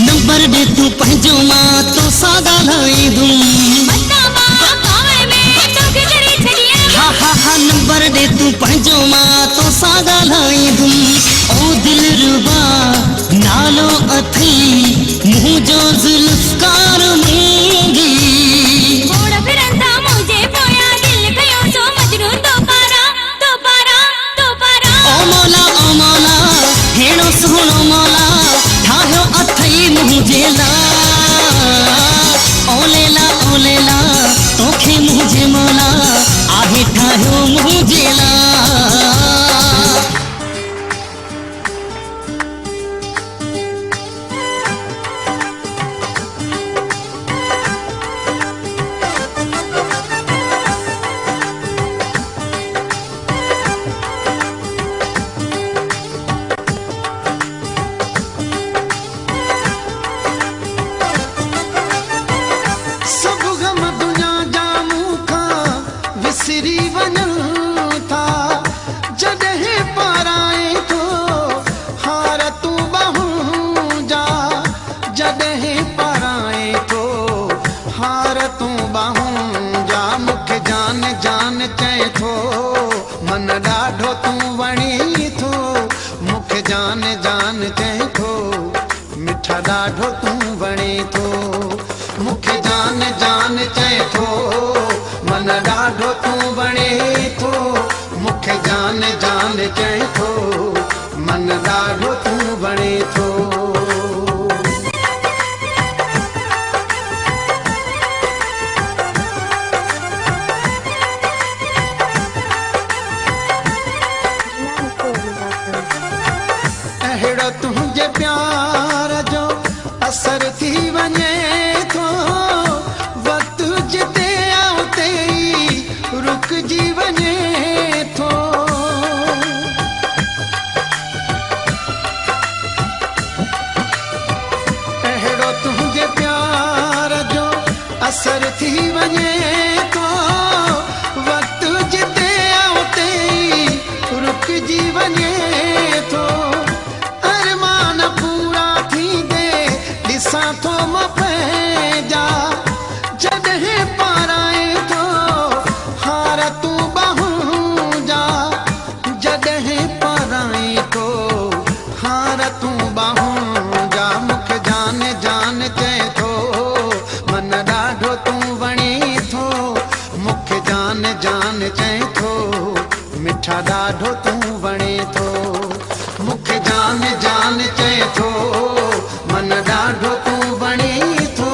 नंबर दे तू पंहिंजो मां तो सादा लाई दूं हा नंबर दे तू पंहिंजो मां तो सादा लाई दूं ओ दिल रुबा नालो अथई मुंहिंजो ज़ुल्फ़कार मूंगी घोड़ा फिरंदा मुझे पोया दिल कयो सो मजनू तो पारा ओ मौला हेड़ो सोनो मौला ठायो अथई मुझे ला ओलेला तोखे मुझे मौला आहे ठायो मुझे ला सब गम दुनिया जा मूंखां विसरी वञनि था जॾहिं पाराए थो हार तूं ॿाहूं जा जॾहिं पाराए थो हार तूं ॿाहूं जा मूंखे जान चए थो मन ॾाढो तूं वणी थो मूंखे जान चए थो मिठा ॾाढो तूं वणे थो मूंखे जान चए थो मन ॾाढो तूं वणे थो मूंखे जान चए थो मन ॾाढो तूं वणे थो अहिड़ो तुंहिंजे प्यार जो असर थी वञे थो वक़्तु जिते आउते रुकिजी वञे थो अहिड़ो तुंहिंजे प्यार जो असर थी वञे थो वक़्तु जिते आउते रुकिजी वञे थो अरमान पूरा थींदे ॾिसां थो मां पंहिंजा जॾहिं पाराए थो हार तूं ॿाहूं जा जॾहिं पाराए थो हार तूं ॿाहूं जा मूंखे जान चए थो मन ॾाढो तूं वणे थो मूंखे जान चए थो मिठा ॾाढो तूं वणे थो मूंखे जान चए थो मन ॾाढो तूं वणे थो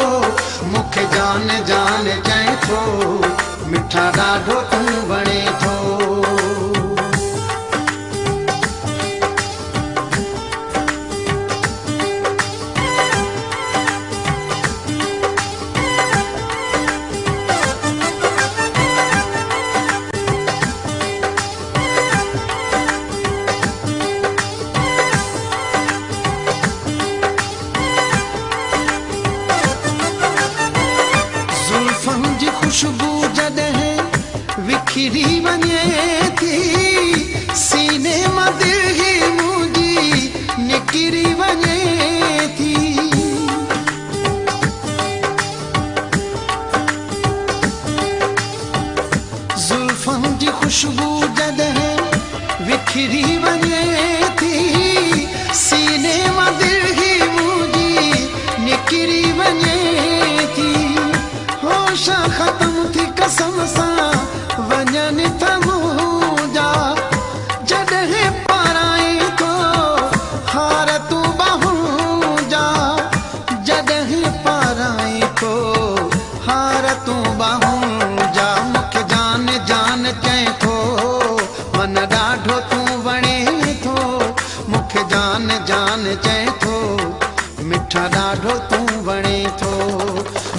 मिठा ॾाढो तूं वणे थो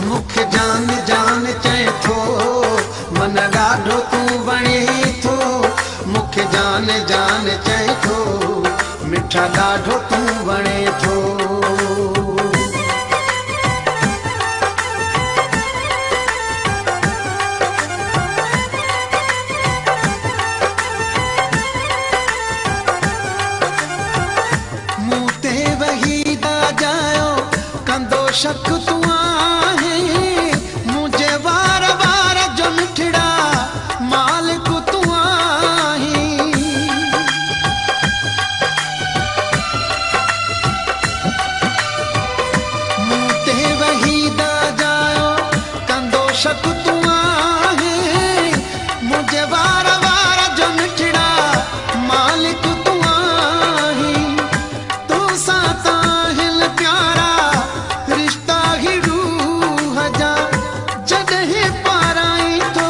मूंखे जान जान चए थो मन ॾाढो तूं वणे थो मूंखे जान जान चए थो मिठा ॾाढो तूं वणे थो मूं ते वही दा जायो कंदो शक तूं आहे मुंहिंजे वार वार जो मिठड़ा मालिक तूं आहीं मूं ते वही दा जायो कंदो शक तूं आहे मुंहिंजे वार वार जो मिठड़ा मालिक तूं आहीं तो साता हिल प्यारा रिश्ता ही रूह जा जॾहिं पाराई थो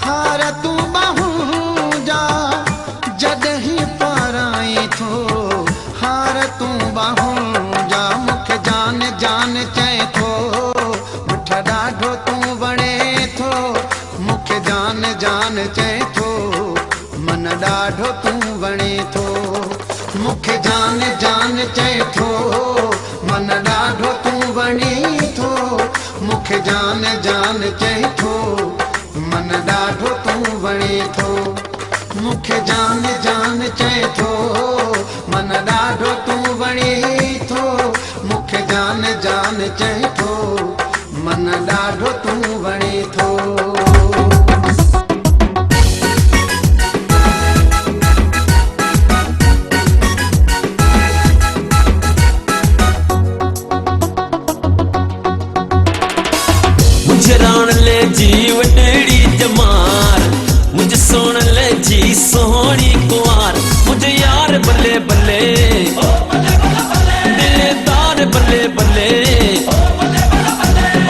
हार तूं बाहूं जा जॾहिं पाराई थो हार तूं बाहूं जा मूंखे जान जान चए थो मिठा ॾाढो तूं वणे थो मूंखे जान जान चए थो मन ॾाढो तूं वणे थो मूंखे जान जान चए थो मन ॾाढो तूं वणे थो मूंखे जान जान चए थो मन ॾाढो तूं वणे थो मूंखे जान जान चए थो मन ॾाढो तूं वणे थो मूंखे जान जान चए थो मन ॾाढो तूं वणे थो मुझे राण ले जी वडेड़ी जमार मुझे सोन ले जी सोहनी कुआर मुझे यार बल्ले बल्ले दिलदार बल्ले बल्ले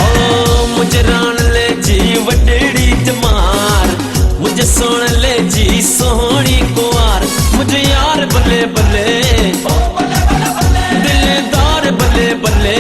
ओ मुझे राण ले जी वडेड़ी जमार मुझे सोन ले जी सोहनी कुआर मुझे यार बल्ले बल्ले दिलदार बल्ले बल्ले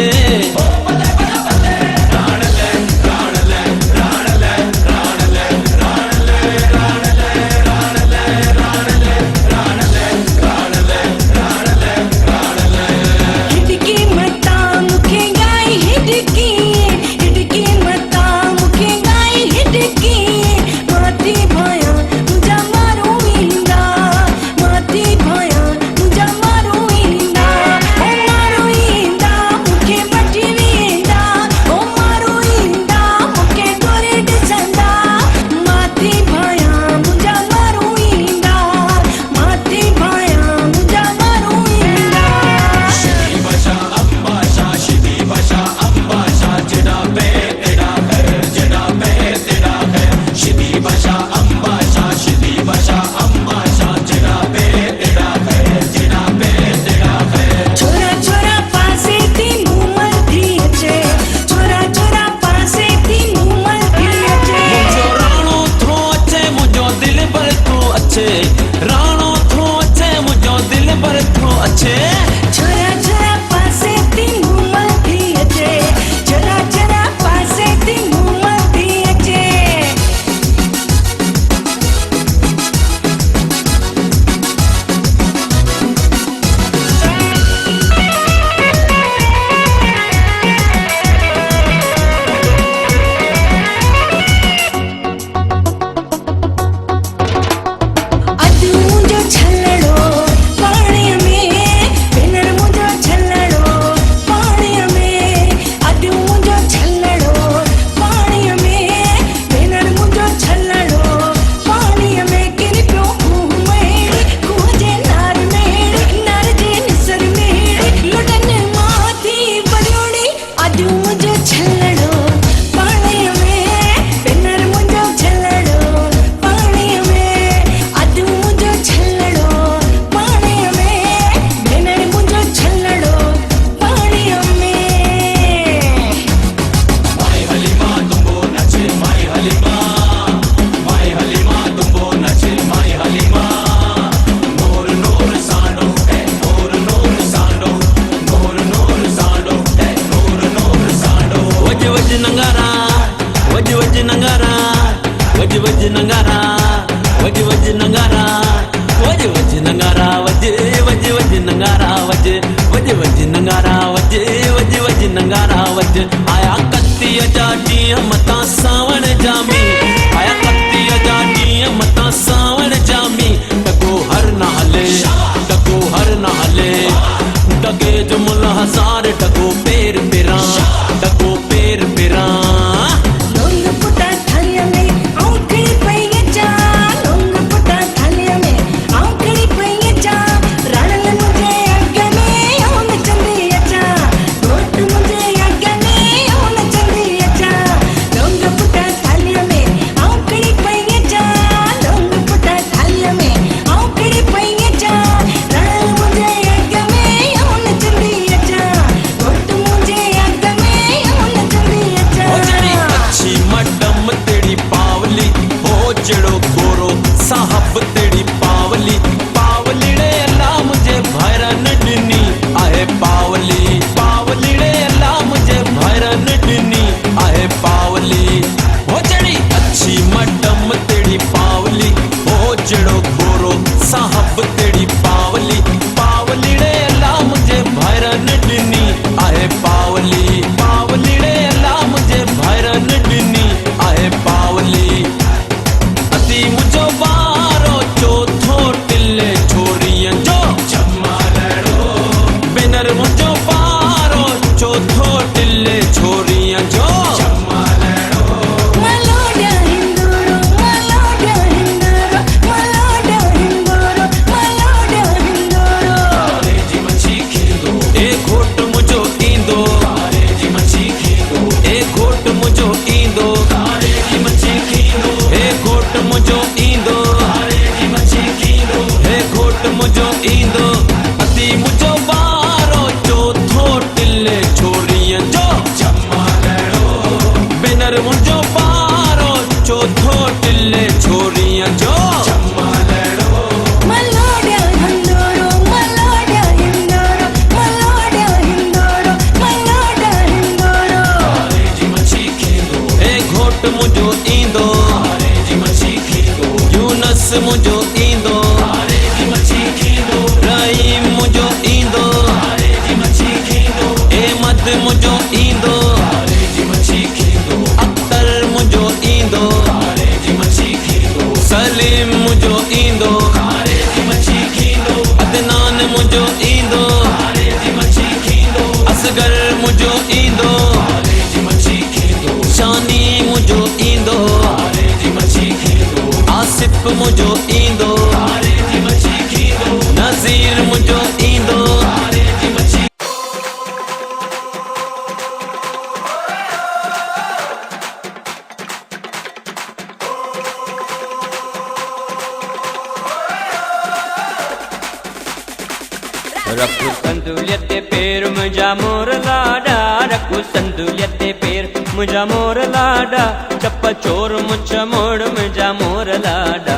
अज आया कत्ती जा ॾींहं मतां सावण जामी आया कत्ती जा ॾींहं मतां सावण जामी डको हर न हले डको हर न हले डगे जुमल हज़ार डको पेर पिरां डको पेर पिरां लोंग पुटा थालिया में औंकड़ी पई अचा लोंग पुटा थालिया में औंकड़ी पई अचा रणल मुझे अॻ में ओन चंदी अचा घोट मुझे अॻ में ओन चंदी अचा लोंग पुटा थालिया में औंकड़ी पई अचा लोंग पुटा थालिया में औंकड़ी पई अचा रणल मुझे अॻ में ओन चंदी अचा घोट मुझे अॻ में ओन चंदी अचा ओ जड़ी अच्छी मडम तेरी पावली ओ जड़ो गोरो साहब तेरी पावली पावली रे अल्लाह मुझे भैरन डिनी आहे पावली पावली रे अल्लाह मुझे भैरन डिनी आहे पावली ओ जड़ी अच्छी मडम तेरी पावली ओ जड़ो गोरो साहब तेरी पावली पावली रे अल्लाह मुझे भैरन डिनी आहे पावली पावली रे अल्लाह मुझे भैरन डिनी आहे पावली अती मुझो बारो चौथो टिल्ले छोरियन जो जमालड़ो बेनर मुझो बारो चौथो टिल्ले छोरियन जो जमालड़ो मलोडा हिंदोरो मलोडा हिंदोरो मलोडा हिंदोरो मलोडा हिंदोरो अरे जी मच्छी खींदो ए घोट मुझो ईंदो अरे जी मच्छी खींदो ए घोट मुझो ईंदो अरे जी मच्छी खींदो ए घोट मुझो ईंदो अरे जी मच्छी खींदो ए घोट मुझो ईंदो अती मुझो बारो चौथो टिल्ले छोरियन जो जमालड़ो बेनर मुझो बारो चौथो टिल्ले छोरियन जो जमालड़ो मलोडा हिंदोरो मलोडा हिंदोरो मलोडा हिंदोरो मलोडा हिंदोरो अरे जी मच्छी खींदो ए घोट मुझो ईंदो अरे जी मच्छी खींदो यूनस मुझो ईंदो अरे जी मच्छी खींदो रहीम मुझो ईंदो अरे जी मच्छी खींदो अहमद मुझो ईंदो अरे जी मच्छी खींदो अख्तर मुझो ईंदो अरे जी मच्छी खींदो सलीम मुझो ईंदो अरे जी मच्छी खींदो अदनान मुझो ईंदो अरे जी मच्छी खींदो असगर मुझो ईंदो अरे जी मच्छी खींदो शानी मुझो ईंदो अरे जी मच्छी खींदो आसिफ मुझो ईंदो अरे जी मच्छी खींदो नज़ीर मुझो ईंदो अरे जी मच्छी रखु संदुलियते पेर मुझा मोर लाडा रखु संदुलियते पेर मुझा मोर लाडा चप्पा चोर मुझ मोड़ मुझा मोर लाडा